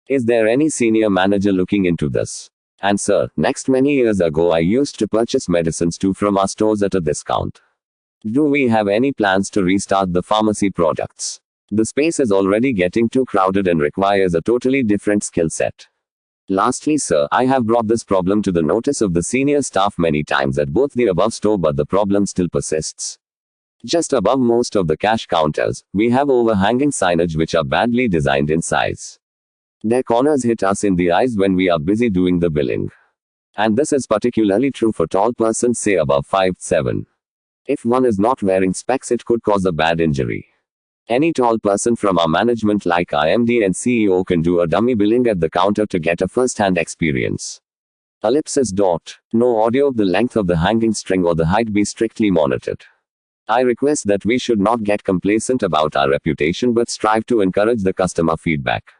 Is there any senior manager looking into this? And sir, next, many years ago I used to purchase medicines too from our stores at a discount. Do we have any plans to restart the pharmacy products? The space is already getting too crowded and requires a totally different skill set. Lastly, sir, I have brought this problem to the notice of the senior staff many times at both the above store, but the problem still persists. Just above most of the cash counters, we have overhanging signage which are badly designed in size. Their corners hit us in the eyes when we are busy doing the billing. And this is particularly true for tall persons, say above 5'7". If one is not wearing specs, it could cause a bad injury. Any tall person from our management like our MD and CEO can do a dummy billing at the counter to get a first-hand experience. Ellipsis. No audio. The length of the hanging string or the height be strictly monitored. I request that we should not get complacent about our reputation but strive to encourage the customer feedback.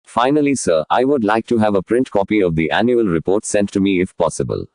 Finally, sir, I would like to have a print copy of the annual report sent to me if possible.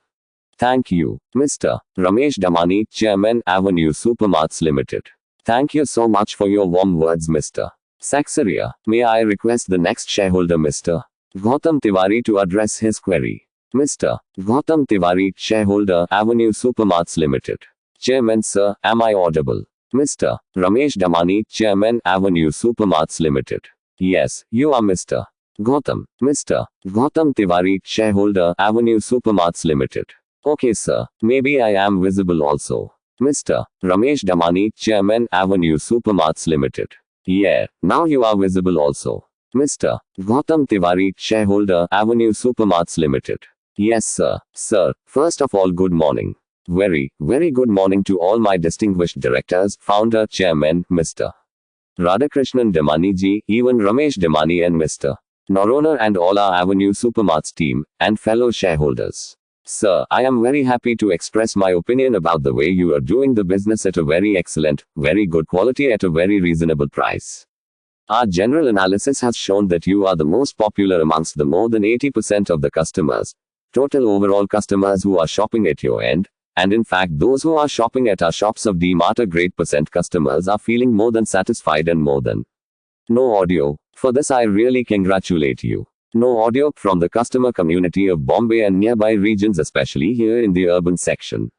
Thank you. Mr. Ramesh Damani, Chairman, Avenue Supermarts Limited. Thank you so much for your warm words, Mr. Saxaria. May I request the next shareholder, Mr. Gautam Tiwari, to address his query. Mr. Gautam Tiwari, shareholder, Avenue Supermarts Limited. Chairman, sir, am I audible? Mr. Ramesh Damani, Chairman, Avenue Supermarts Limited. Yes, you are Mr. Gautam. Mr. Gautam Tiwari, shareholder, Avenue Supermarts Limited. Okay, sir, maybe I am visible also. Mr. Ramesh Damani, Chairman, Avenue Supermarts Limited. Yeah, now you are visible also. Mr. Gautam Tiwari, shareholder, Avenue Supermarts Limited. Yes, sir. Sir, first of all, good morning. Very, very good morning to all my distinguished directors, founder, chairman, Mr. Radhakrishnan Damani ji, even Ramesh Damani and Mr. Narona and all our Avenue Supermarts team, and fellow shareholders. Sir, I am very happy to express my opinion about the way you are doing the business at a very excellent, very good quality at a very reasonable price. Our general analysis has shown that you are the most popular amongst the more than 80% of the customers, total overall customers who are shopping at your end, and in fact those who are shopping at our shops of D-Mart, a great percent customers are feeling more than satisfied and more than. No audio. For this I really congratulate you. No audio from the customer community of Bombay and nearby regions, especially here in the urban section.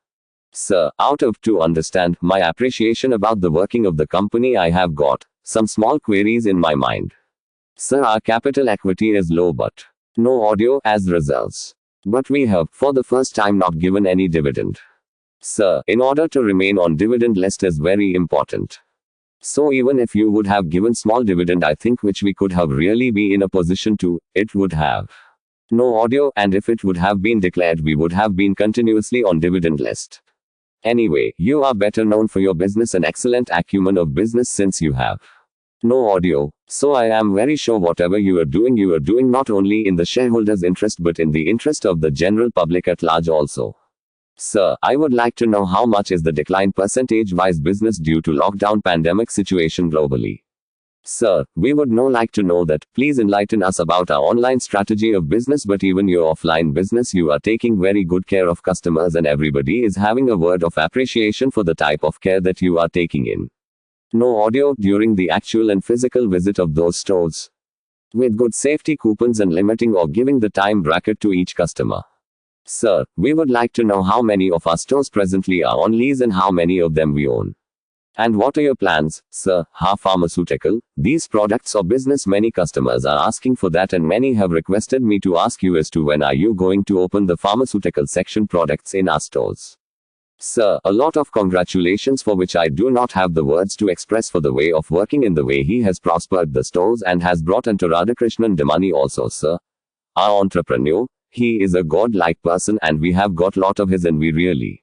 Sir, out of to understand my appreciation about the working of the company, I have got some small queries in my mind. Sir, our capital equity is low but no audio as results. But we have, for the first time, not given any dividend. Sir, in order to remain on dividend list is very important. So even if you would have given small dividend, I think which we could have really be in a position to, it would have no audio, and if it would have been declared, we would have been continuously on dividend list. Anyway, you are better known for your business and excellent acumen of business since you have no audio. So I am very sure whatever you are doing not only in the shareholders' interest but in the interest of the general public at large also. Sir, I would like to know how much is the decline percentage-wise business due to lockdown pandemic situation globally. Sir, we would like to know that. Please enlighten us about our online strategy of business, but even your offline business, you are taking very good care of customers and everybody is having a word of appreciation for the type of care that you are taking in. No audio during the actual and physical visit of those stores. With good safety coupons and limiting or giving the time bracket to each customer. Sir, we would like to know how many of our stores presently are on lease and how many of them we own. And what are your plans, sir? How pharmaceutical, these products or business? Many customers are asking for that, and many have requested me to ask you as to when are you going to open the pharmaceutical section products in our stores. Sir, a lot of congratulations for which I do not have the words to express for the way of working in the way he has prospered the stores and has brought into Radhakrishnan Damani also, sir. Our entrepreneur, he is a god-like person and we have got lot of his and we really.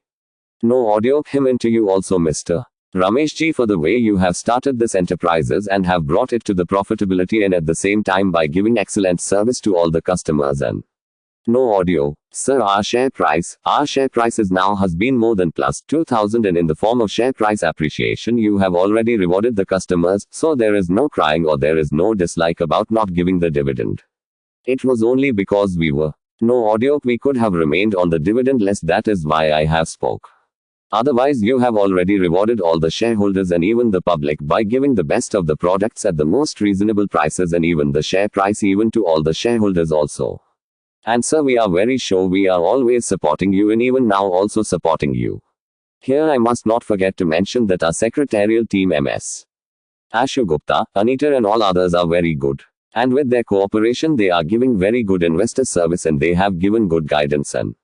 No audio, him into you also, Mr. Ramesh ji, for the way you have started this enterprises and have brought it to the profitability and at the same time by giving excellent service to all the customers and no audio. Sir, our share price is now has been more than plus 2000 and in the form of share price appreciation you have already rewarded the customers, so there is no crying or there is no dislike about not giving the dividend. It was only because we were no audio we could have remained on the dividend list, that is why I have spoke. Otherwise you have already rewarded all the shareholders and even the public by giving the best of the products at the most reasonable prices and even the share price even to all the shareholders also. And sir, we are very sure we are always supporting you and even now also supporting you. Here I must not forget to mention that our secretarial team MS. Ashu Gupta, Anita and all others are very good. And with their cooperation they are giving very good investor service and they have given good guidance and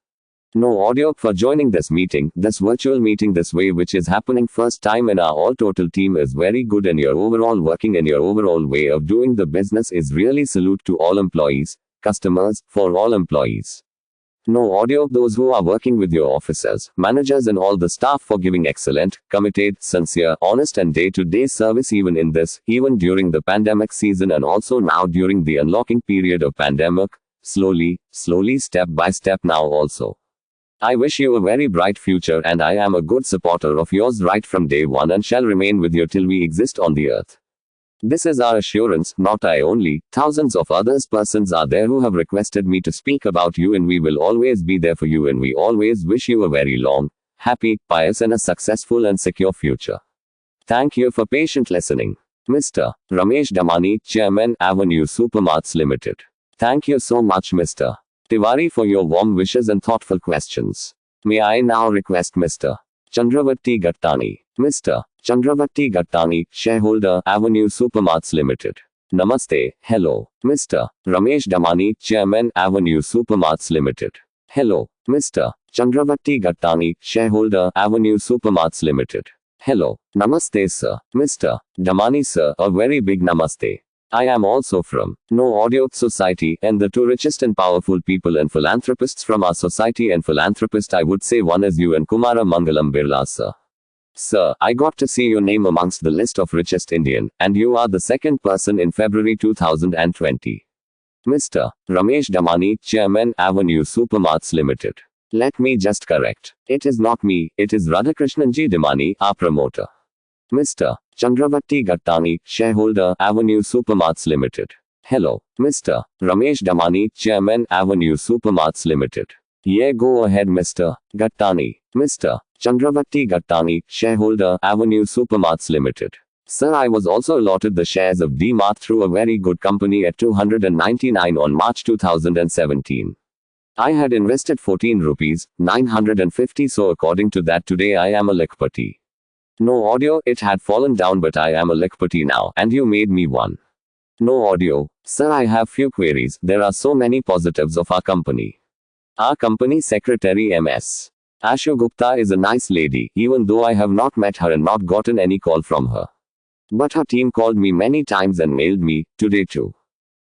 no audio for joining this meeting, this virtual meeting this way which is happening first time and our all total team is very good and your overall working and your overall way of doing the business is really salute to all employees, customers, for all employees. No audio, those who are working with your officers, managers and all the staff for giving excellent, committed, sincere, honest and day-to-day service even in this, even during the pandemic season and also now during the unlocking period of pandemic, slowly, step by step now also. I wish you a very bright future and I am a good supporter of yours right from day one and shall remain with you till we exist on the earth. This is our assurance, not I only, thousands of others persons are there who have requested me to speak about you and we will always be there for you and we always wish you a very long, happy, pious and a successful and secure future. Thank you for patient listening. Mr. Ramesh Damani, Chairman, Avenue Supermarts Limited. Thank you so much Mr. Tiwari for your warm wishes and thoughtful questions. May I now request Mr. Chandravatti Gattani. Mr. Chandravatti Gattani, Shareholder, Avenue Supermarts Limited. Namaste, hello. Mr. Ramesh Damani, Chairman, Avenue Supermarts Limited. Hello. Mr. Chandravatti Gattani, Shareholder, Avenue Supermarts Limited. Hello. Namaste sir. Mr. Damani sir, a very big namaste. I am also from No Audio Society and the two richest and powerful people and philanthropists from our society and philanthropist I would say one is you and Kumara Mangalam Birla sir. Sir, I got to see your name amongst the list of richest Indian, and you are the second person in February 2020. Mr. Ramesh Damani, Chairman, Avenue Supermarts Limited. Let me just correct. It is not me, it is Radhakrishnanji Damani, our promoter. Mr. Chandravatti Gattani, Shareholder, Avenue Supermarts Limited. Hello. Mr. Ramesh Damani, Chairman, Avenue Supermarts Limited. Yeah, go ahead Mr. Gattani. Mr. Chandravatti Gattani, Shareholder, Avenue Supermarts Limited. Sir, I was also allotted the shares of D-Mart through a very good company at 299 on March 2017. I had invested 14 rupees, 950 so according to that today I am a lakpati. No audio, it had fallen down but I am a lakpati now and you made me one. No audio. Sir, I have few queries, there are so many positives of our company. Our company secretary MS. Ashu Gupta is a nice lady, even though I have not met her and not gotten any call from her. But her team called me many times and mailed me, today too.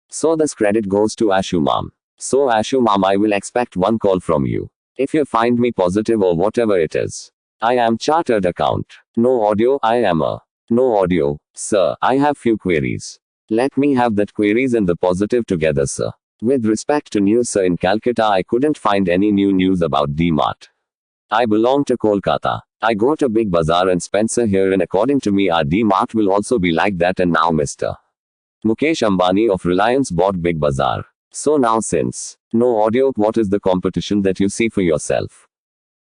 So this credit goes to Ashu ma'am. So Ashu ma'am, I will expect one call from you. If you find me positive or whatever it is. I am chartered account. No audio, I am a. No audio. Sir, I have few queries. Let me have that queries and the positive together sir. With respect to news sir, in Calcutta I couldn't find any new news about D-Mart. I belong to Kolkata. I go to Big Bazaar and Spencer here and according to me our D-Mart will also be like that and now Mr. Mukesh Ambani of Reliance bought Big Bazaar. So now since no audio, what is the competition that you see for yourself?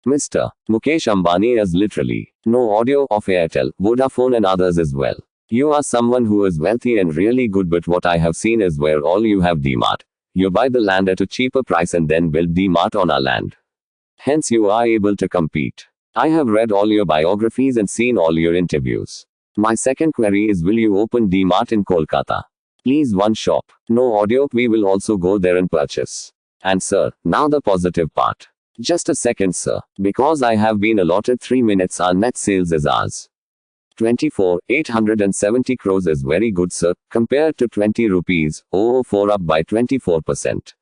Mr. Mukesh Ambani is literally no audio of Airtel, Vodafone and others as well. You are someone who is wealthy and really good but what I have seen is where all you have D-Mart. You buy the land at a cheaper price and then build D-Mart on our land. Hence you are able to compete. I have read all your biographies and seen all your interviews. My second query is will you open D-Mart in Kolkata? Please one shop. No audio, we will also go there and purchase. And sir, now the positive part. Just a second, sir. Because I have been allotted 3 minutes. Our net sales is ours. 24,870 crores is very good, sir, compared to 20 rupees, 004 up by 24%.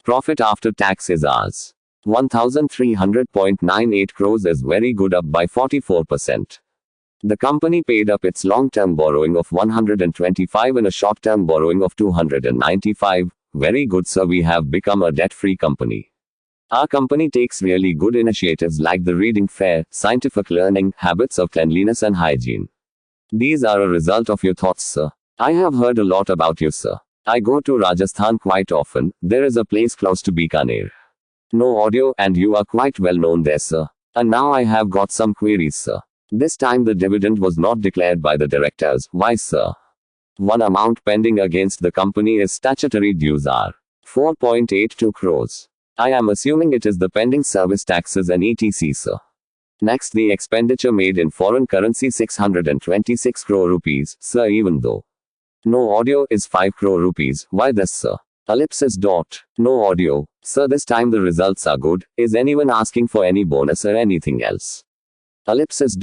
Profit after tax is ours. 1,300.98 crores is very good, up by 44%. The company paid up its long-term borrowing of 125 and a short-term borrowing of 295. Very good, sir. We have become a debt-free company. Our company takes really good initiatives like the reading fair, scientific learning, habits of cleanliness and hygiene. These are a result of your thoughts, sir. I have heard a lot about you, sir. I go to Rajasthan quite often. There is a place close to Bikaner. No audio, and you are quite well known there, sir. And now I have got some queries, sir. This time the dividend was not declared by the directors. Why, sir? One amount pending against the company is statutory dues are 4.82 crores. I am assuming it is the pending service taxes and etc., sir. Next, the expenditure made in foreign currency 626 crore rupees, sir, even though no audio is 5 crore rupees. Why this, sir? Ellipsis. No audio. Sir, this time the results are good. Is anyone asking for any bonus or anything else? Ellipsis.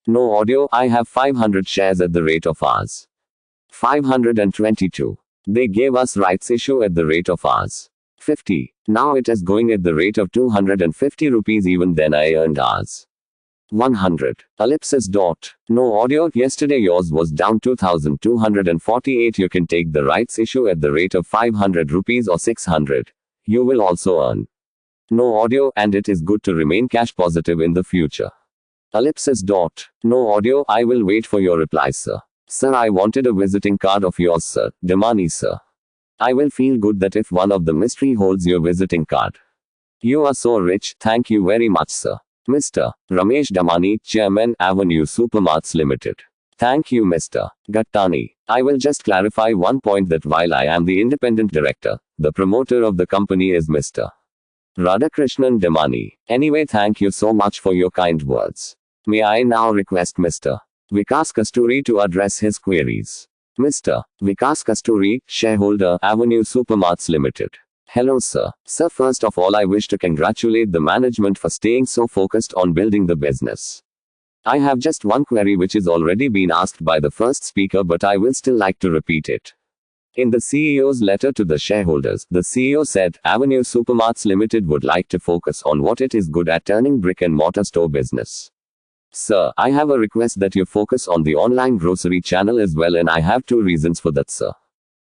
No audio. I have 500 shares at the rate of ours. 522. They gave us rights issue at the rate of ours. 50. Now it is going at the rate of 250 rupees. Even then I earned ours. 100. Ellipsis. No audio. Yesterday yours was down 2248. You can take the rights issue at the rate of 500 rupees or 600. You will also earn. No audio, and it is good to remain cash positive in the future. Ellipsis. No audio. I will wait for your reply, sir. Sir, I wanted a visiting card of yours, sir. Damani, sir. I will feel good that if one of the mystery holds your visiting card. You are so rich. Thank you very much, sir. Mr. Ramesh Damani, Chairman, Avenue Supermarts Limited. Thank you, Mr. Gattani. I will just clarify one point that while I am the independent director, the promoter of the company is Mr. Radhakrishnan Damani. Anyway, thank you so much for your kind words. May I now request Mr. Vikas Kasturi to address his queries. Mr. Vikas Kasturi, shareholder, Avenue Supermarts Limited. Hello, sir. Sir, first of all, I wish to congratulate the management for staying so focused on building the business. I have just one query which is already been asked by the first speaker, but I will still like to repeat it. In the CEO's letter to the shareholders, the CEO said, Avenue Supermarts Limited would like to focus on what it is good at, turning brick and mortar store business. Sir, I have a request that you focus on the online grocery channel as well, and I have two reasons for that, sir.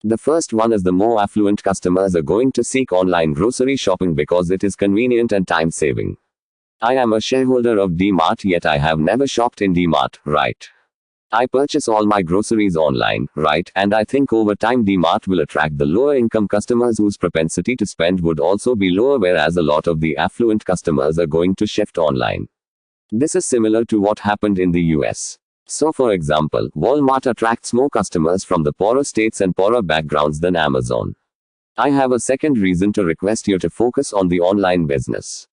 The first one is the more affluent customers are going to seek online grocery shopping because it is convenient and time saving. I am a shareholder of D-Mart, yet I have never shopped in D-Mart, right? I purchase all my groceries online, right? And I think over time D-Mart will attract the lower income customers whose propensity to spend would also be lower, whereas a lot of the affluent customers are going to shift online. This is similar to what happened in the US. So for example, Walmart attracts more customers from the poorer states and poorer backgrounds than Amazon. I have a second reason to request you to focus on the online business.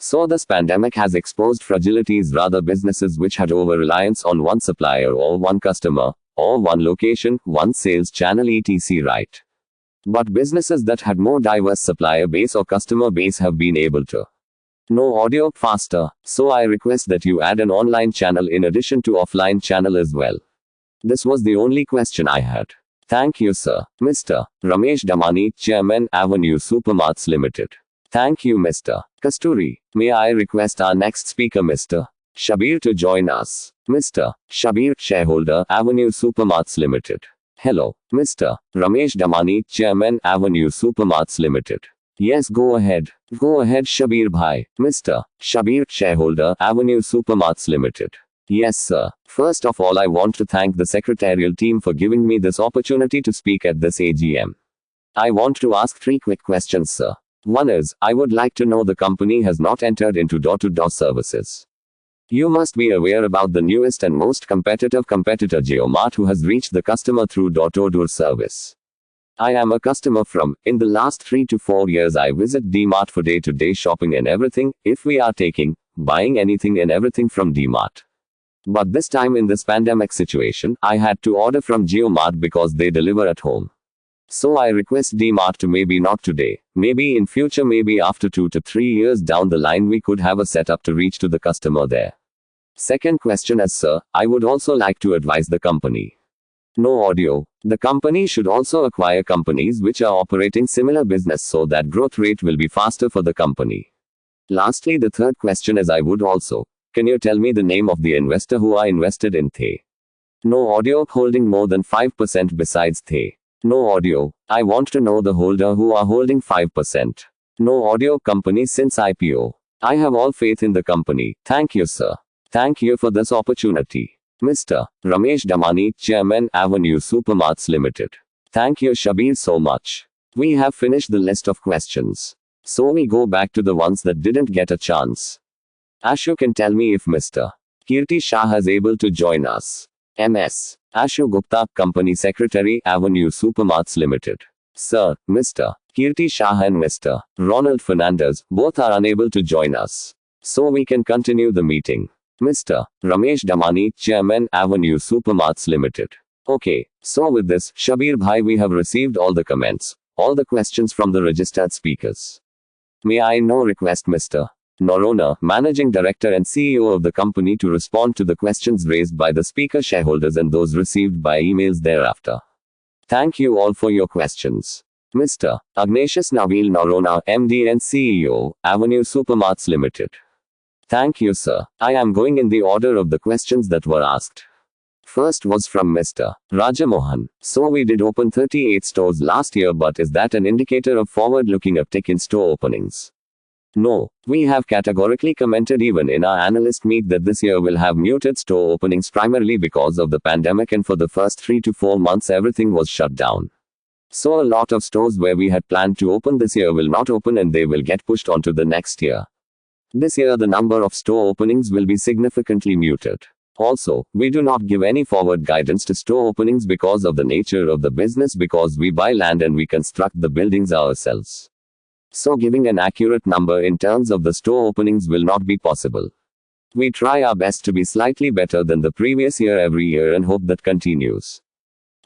So this pandemic has exposed fragilities, rather businesses which had over-reliance on one supplier or one customer, or one location, one sales channel etc., right? But businesses that had more diverse supplier base or customer base have been able to no audio faster, so I request that you add an online channel in addition to offline channel as well. This was the only question I had. Thank you, sir. Mr. Ramesh Damani, Chairman, Avenue Supermarts Limited. Thank you, Mr. Kasturi. May I request our next speaker, Mr. Shabir, to join us. Mr. Shabir, shareholder, Avenue Supermarts Limited. Hello, Mr. Ramesh Damani, Chairman, Avenue Supermarts Limited. Yes, go ahead. Go ahead, Shabir bhai. Mr. Shabir, shareholder, Avenue Supermarts Limited. Yes, sir. First of all, I want to thank the secretarial team for giving me this opportunity to speak at this AGM. I want to ask 3 quick questions, sir. One is, I would like to know the company has not entered into door-to-door services. You must be aware about the newest and most competitor JioMart, who has reached the customer through door-to-door service. I am a customer from, in the last 3 to 4 years I visit D-Mart for day-to-day shopping and everything, if we are buying anything and everything from D-Mart. But this time in this pandemic situation, I had to order from JioMart because they deliver at home. So I request DMart to maybe not today, maybe in future, maybe after 2 to 3 years down the line we could have a setup to reach to the customer there. Second question is, sir, I would also like to advise the company. No audio. The company should also acquire companies which are operating similar business so that growth rate will be faster for the company. Lastly, the third question is, I would also, can you tell me the name of the investor who are invested in The? No audio. Holding more than 5% besides The. No audio. I want to know the holder who are holding 5%. No audio. Company since IPO. I have all faith in the company. Thank you, sir. Thank you for this opportunity. Mr. Ramesh Damani, Chairman, Avenue Supermarts Limited. Thank you, Shabir, so much. We have finished the list of questions. So we go back to the ones that didn't get a chance. Ashu can tell me if Mr. Kirti Shah is able to join us. MS. Ashu Gupta, Company Secretary, Avenue Supermarts Limited. Sir, Mr. Kirti Shah and Mr. Ronald Fernandez, both are unable to join us. So we can continue the meeting. Mr. Ramesh Damani, Chairman, Avenue Supermarts Limited. Okay, so with this, Shabir Bhai, we have received all the comments, all the questions from the registered speakers. May I now request Mr. Noronha, Managing Director and CEO of the company, to respond to the questions raised by the speaker shareholders and those received by emails thereafter. Thank you all for your questions. Mr. Agnatius Navil Noronha, MD and CEO, Avenue Supermarts Limited. Thank you, sir. I am going in the order of the questions that were asked. First was from Mr. Rajamohan. So we did open 38 stores last year, but is that an indicator of forward-looking uptick in store openings? No. We have categorically commented even in our analyst meet that this year will have muted store openings primarily because of the pandemic, and for the first 3 to 4 months everything was shut down. So a lot of stores where we had planned to open this year will not open and they will get pushed onto the next year. This year the number of store openings will be significantly muted. Also, we do not give any forward guidance to store openings because of the nature of the business, because we buy land and we construct the buildings ourselves. So giving an accurate number in terms of the store openings will not be possible. We try our best to be slightly better than the previous year every year and hope that continues.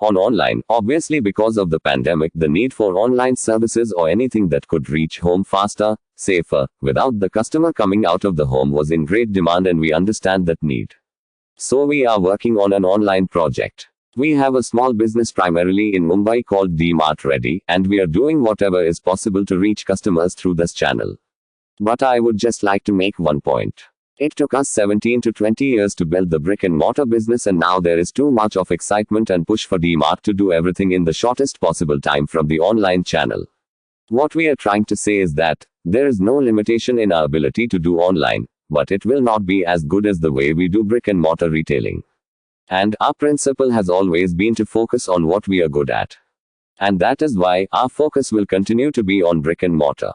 On online, obviously because of the pandemic, the need for online services or anything that could reach home faster, safer, without the customer coming out of the home was in great demand, and we understand that need. So we are working on an online project. We have a small business primarily in Mumbai called DMart Ready, and we are doing whatever is possible to reach customers through this channel. But I would just like to make one point. It took us 17 to 20 years to build the brick and mortar business, and now there is too much of excitement and push for DMart to do everything in the shortest possible time from the online channel. What we are trying to say is that there is no limitation in our ability to do online, but it will not be as good as the way we do brick and mortar retailing. And our principle has always been to focus on what we are good at. And that is why our focus will continue to be on brick and mortar.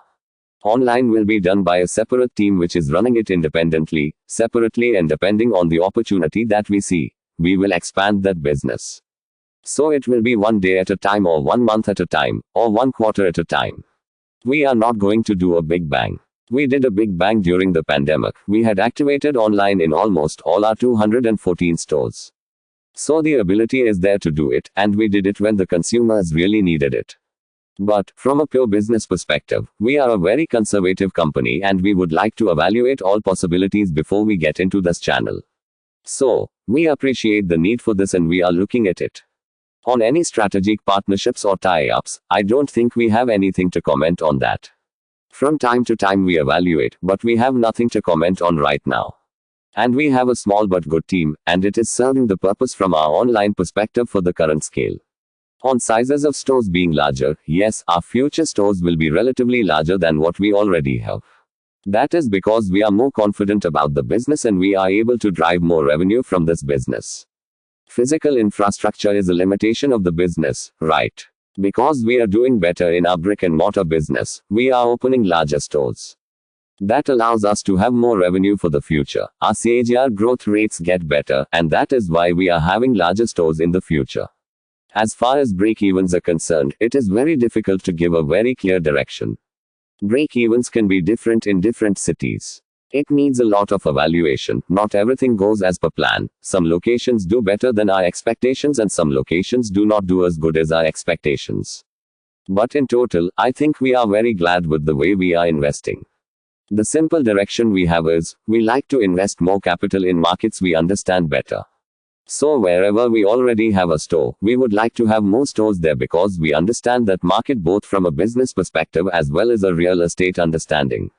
Online will be done by a separate team which is running it independently, separately, and depending on the opportunity that we see, we will expand that business. So it will be 1 day at a time, or 1 month at a time, or 1 quarter at a time. We are not going to do a big bang. We did a big bang during the pandemic. We had activated online in almost all our 214 stores. So the ability is there to do it, and we did it when the consumers really needed it. But, from a pure business perspective, we are a very conservative company and we would like to evaluate all possibilities before we get into this channel. So, we appreciate the need for this and we are looking at it. On any strategic partnerships or tie-ups, I don't think we have anything to comment on that. From time to time we evaluate, but we have nothing to comment on right now. And we have a small but good team, and it is serving the purpose from our online perspective for the current scale. On sizes of stores being larger, yes, our future stores will be relatively larger than what we already have. That is because we are more confident about the business and we are able to drive more revenue from this business. Physical infrastructure is a limitation of the business, right? Because we are doing better in our brick and mortar business, we are opening larger stores. That allows us to have more revenue for the future. Our CAGR growth rates get better, and that is why we are having larger stores in the future. As far as break-evens are concerned, it is very difficult to give a very clear direction. Break-evens can be different in different cities. It needs a lot of evaluation. Not everything goes as per plan. Some locations do better than our expectations and some locations do not do as good as our expectations. But in total, I think we are very glad with the way we are investing. The simple direction we have is, we like to invest more capital in markets we understand better. So wherever we already have a store, we would like to have more stores there because we understand that market both from a business perspective as well as a real estate understanding.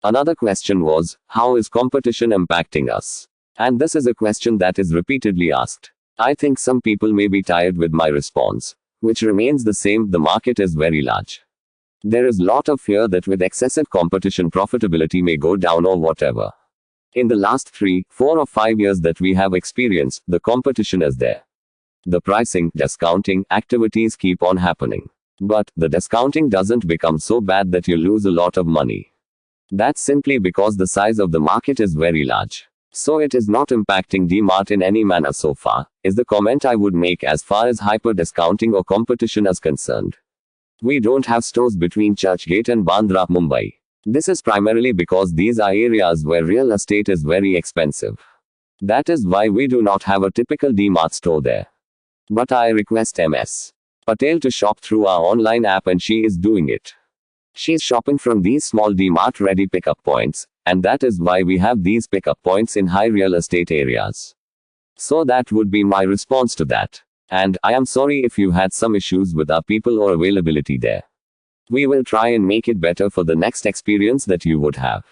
Another question was, how is competition impacting us? And this is a question that is repeatedly asked. I think some people may be tired with my response, which remains the same: the market is very large. There is lot of fear that with excessive competition profitability may go down or whatever. In the last 3, 4 or 5 years that we have experienced, the competition is there. The pricing, discounting, activities keep on happening. But, the discounting doesn't become so bad that you lose a lot of money. That's simply because the size of the market is very large. So it is not impacting DMart in any manner so far, is the comment I would make as far as hyper discounting or competition is concerned. We don't have stores between Churchgate and Bandra, Mumbai. This is primarily because these are areas where real estate is very expensive. That is why we do not have a typical DMart store there. But I request Ms. Patel to shop through our online app, and she is doing it. She is shopping from these small DMart ready pickup points, and that is why we have these pickup points in high real estate areas. So that would be my response to that. And I am sorry if you had some issues with our people or availability there. We will try and make it better for the next experience that you would have.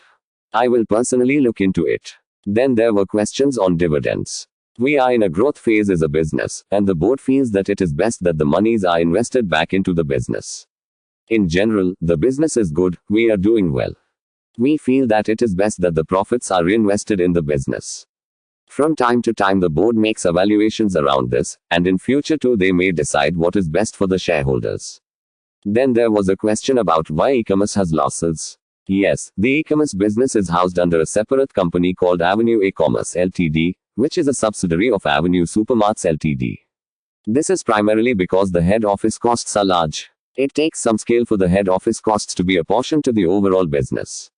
I will personally look into it. Then there were questions on dividends. We are in a growth phase as a business, and the board feels that it is best that the monies are invested back into the business. In general, the business is good, we are doing well. We feel that it is best that the profits are reinvested in the business. From time to time the board makes evaluations around this, and in future too they may decide what is best for the shareholders. Then there was a question about why e-commerce has losses. Yes, the e-commerce business is housed under a separate company called Avenue E-Commerce Ltd, which is a subsidiary of Avenue Supermarts Ltd. This is primarily because the head office costs are large. It takes some scale for the head office costs to be apportioned to the overall business.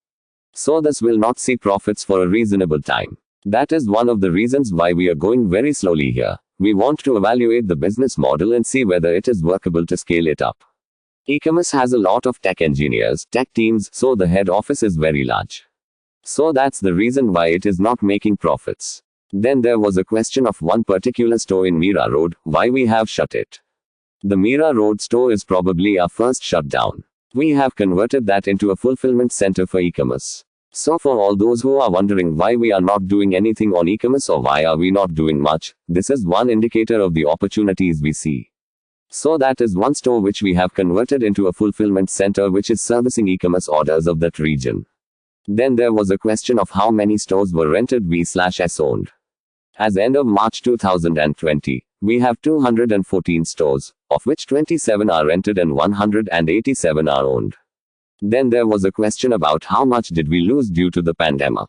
So this will not see profits for a reasonable time. That is one of the reasons why we are going very slowly here. We want to evaluate the business model and see whether it is workable to scale it up. E-commerce has a lot of tech engineers, tech teams, so the head office is very large. So that's the reason why it is not making profits. Then there was a question of one particular store in Mira Road, why we have shut it. The Mira Road store is probably our first shutdown. We have converted that into a fulfillment center for e-commerce. So for all those who are wondering why we are not doing anything on e-commerce or why are we not doing much, this is one indicator of the opportunities we see. So that is one store which we have converted into a fulfillment center which is servicing e-commerce orders of that region. Then there was a question of how many stores were rented V/S owned. As end of March 2020, we have 214 stores, of which 27 are rented and 187 are owned. Then there was a question about how much did we lose due to the pandemic.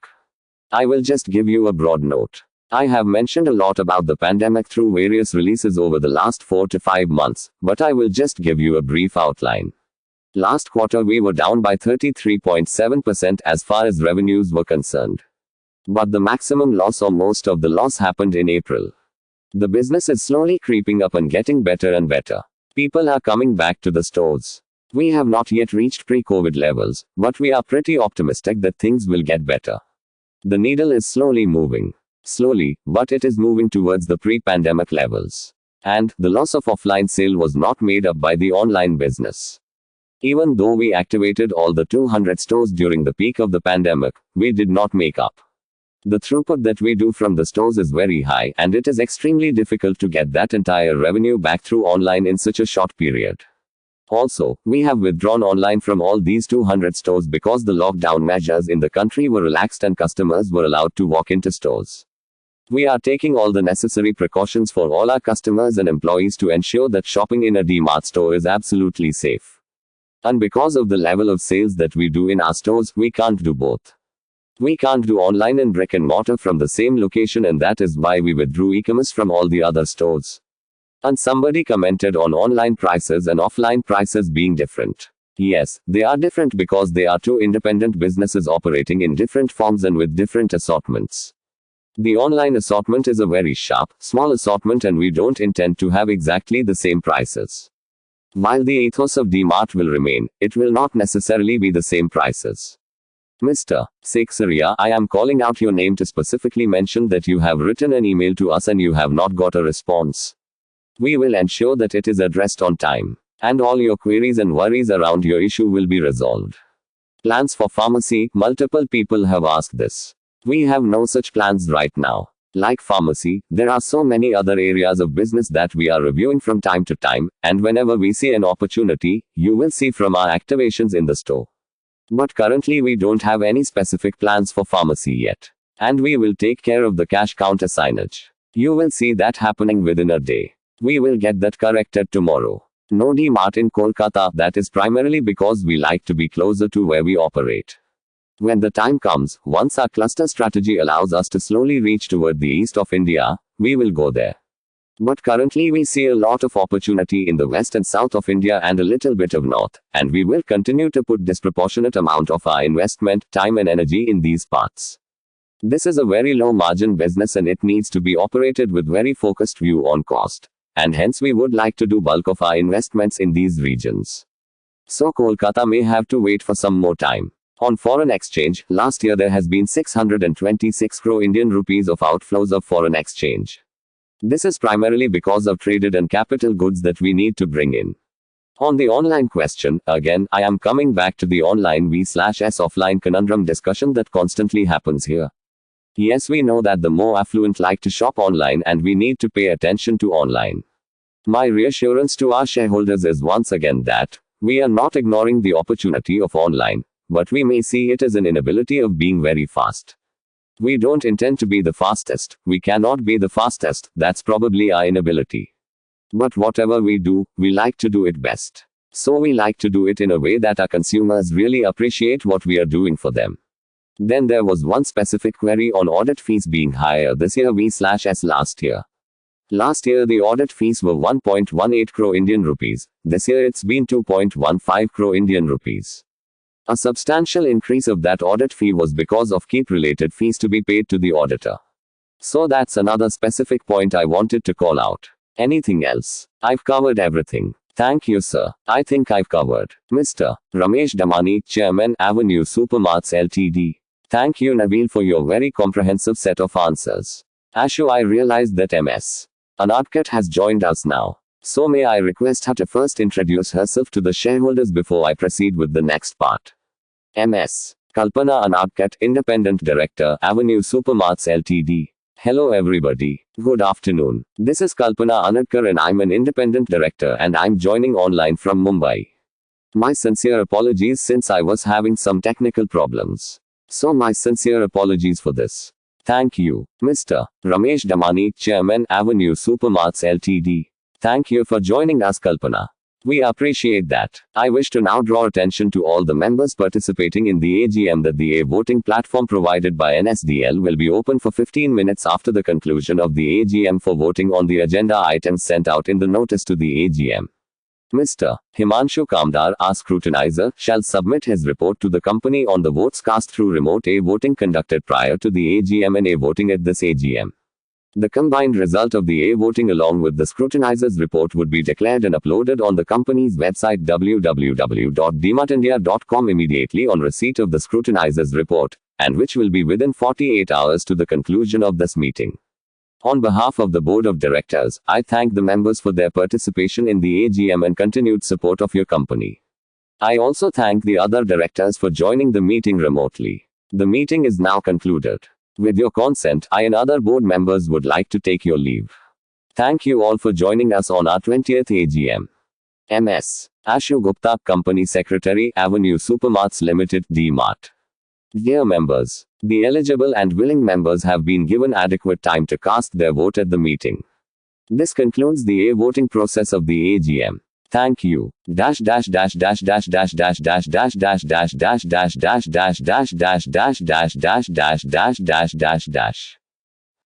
I will just give you a broad note. I have mentioned a lot about the pandemic through various releases over the last 4 to 5 months, but I will just give you a brief outline. Last quarter we were down by 33.7% as far as revenues were concerned. But the maximum loss or most of the loss happened in April. The business is slowly creeping up and getting better and better. People are coming back to the stores. We have not yet reached pre-COVID levels, but we are pretty optimistic that things will get better. The needle is slowly moving. Slowly, but it is moving towards the pre-pandemic levels. And, the loss of offline sale was not made up by the online business. Even though we activated all the 200 stores during the peak of the pandemic, we did not make up. The throughput that we do from the stores is very high, and it is extremely difficult to get that entire revenue back through online in such a short period. Also, we have withdrawn online from all these 200 stores because the lockdown measures in the country were relaxed and customers were allowed to walk into stores. We are taking all the necessary precautions for all our customers and employees to ensure that shopping in a DMart store is absolutely safe. And because of the level of sales that we do in our stores, we can't do both. We can't do online and brick and mortar from the same location, and that is why we withdrew e-commerce from all the other stores. And somebody commented on online prices and offline prices being different. Yes, they are different because they are two independent businesses operating in different forms and with different assortments. The online assortment is a very sharp, small assortment, and we don't intend to have exactly the same prices. While the ethos of DMart will remain, it will not necessarily be the same prices. Mr. Seksaria, I am calling out your name to specifically mention that you have written an email to us and you have not got a response. We will ensure that it is addressed on time, and all your queries and worries around your issue will be resolved. Plans for pharmacy, multiple people have asked this. We have no such plans right now. Like pharmacy, there are so many other areas of business that we are reviewing from time to time, and whenever we see an opportunity, you will see from our activations in the store. But currently we don't have any specific plans for pharmacy yet. And we will take care of the cash counter signage. You will see that happening within a day. We will get that corrected tomorrow. No DMart in Kolkata, that is primarily because we like to be closer to where we operate. When the time comes, once our cluster strategy allows us to slowly reach toward the east of India, we will go there. But currently we see a lot of opportunity in the west and south of India and a little bit of north, and we will continue to put disproportionate amount of our investment, time and energy in these parts. This is a very low margin business and it needs to be operated with very focused view on cost. And hence we would like to do bulk of our investments in these regions. So Kolkata may have to wait for some more time. On foreign exchange, last year there has been 626 crore Indian rupees of outflows of foreign exchange. This is primarily because of traded and capital goods that we need to bring in. On the online question, again, I am coming back to the online v/s offline conundrum discussion that constantly happens here. Yes, we know that the more affluent like to shop online and we need to pay attention to online. My reassurance to our shareholders is once again that we are not ignoring the opportunity of online, but we may see it as an inability of being very fast. We don't intend to be the fastest, we cannot be the fastest, that's probably our inability. But whatever we do, we like to do it best. So we like to do it in a way that our consumers really appreciate what we are doing for them. Then there was one specific query on audit fees being higher this year v/s last year. Last year the audit fees were 1.18 crore Indian rupees, this year it's been 2.15 crore Indian rupees. A substantial increase of that audit fee was because of keep related fees to be paid to the auditor. So that's another specific point I wanted to call out. Anything else? I've covered everything. Thank you, sir. I think I've covered. Mr. Ramesh Damani, Chairman, Avenue Supermarts Ltd. Thank you, Nabil, for your very comprehensive set of answers. Ashu, I realized that Ms. Anadkat has joined us now. So may I request her to first introduce herself to the shareholders before I proceed with the next part. Ms. Kalpana Anadkat, Independent Director, Avenue Supermarts Ltd. Hello everybody. Good afternoon. This is Kalpana Anadkar and I'm an Independent Director and I'm joining online from Mumbai. My sincere apologies since I was having some technical problems. So my sincere apologies for this. Thank you. Mr. Ramesh Damani, Chairman, Avenue Supermarts Ltd. Thank you for joining us, Kalpana. We appreciate that. I wish to now draw attention to all the members participating in the AGM that the voting platform provided by NSDL will be open for 15 minutes after the conclusion of the AGM for voting on the agenda items sent out in the notice to the AGM. Mr. Himanshu Kamdar, our scrutinizer, shall submit his report to the company on the votes cast through remote voting conducted prior to the AGM and voting at this AGM. The combined result of the voting along with the scrutinizer's report would be declared and uploaded on the company's website www.dmartindia.com immediately on receipt of the scrutinizer's report, and which will be within 48 hours to the conclusion of this meeting. On behalf of the Board of Directors, I thank the members for their participation in the AGM and continued support of your company. I also thank the other directors for joining the meeting remotely. The meeting is now concluded. With your consent, I and other board members would like to take your leave. Thank you all for joining us on our 20th AGM. Ms. Ashu Gupta, Company Secretary, Avenue Supermarts Limited, DMart. Dear members, the eligible and willing members have been given adequate time to cast their vote at the meeting. This concludes the voting process of the AGM. Thank you.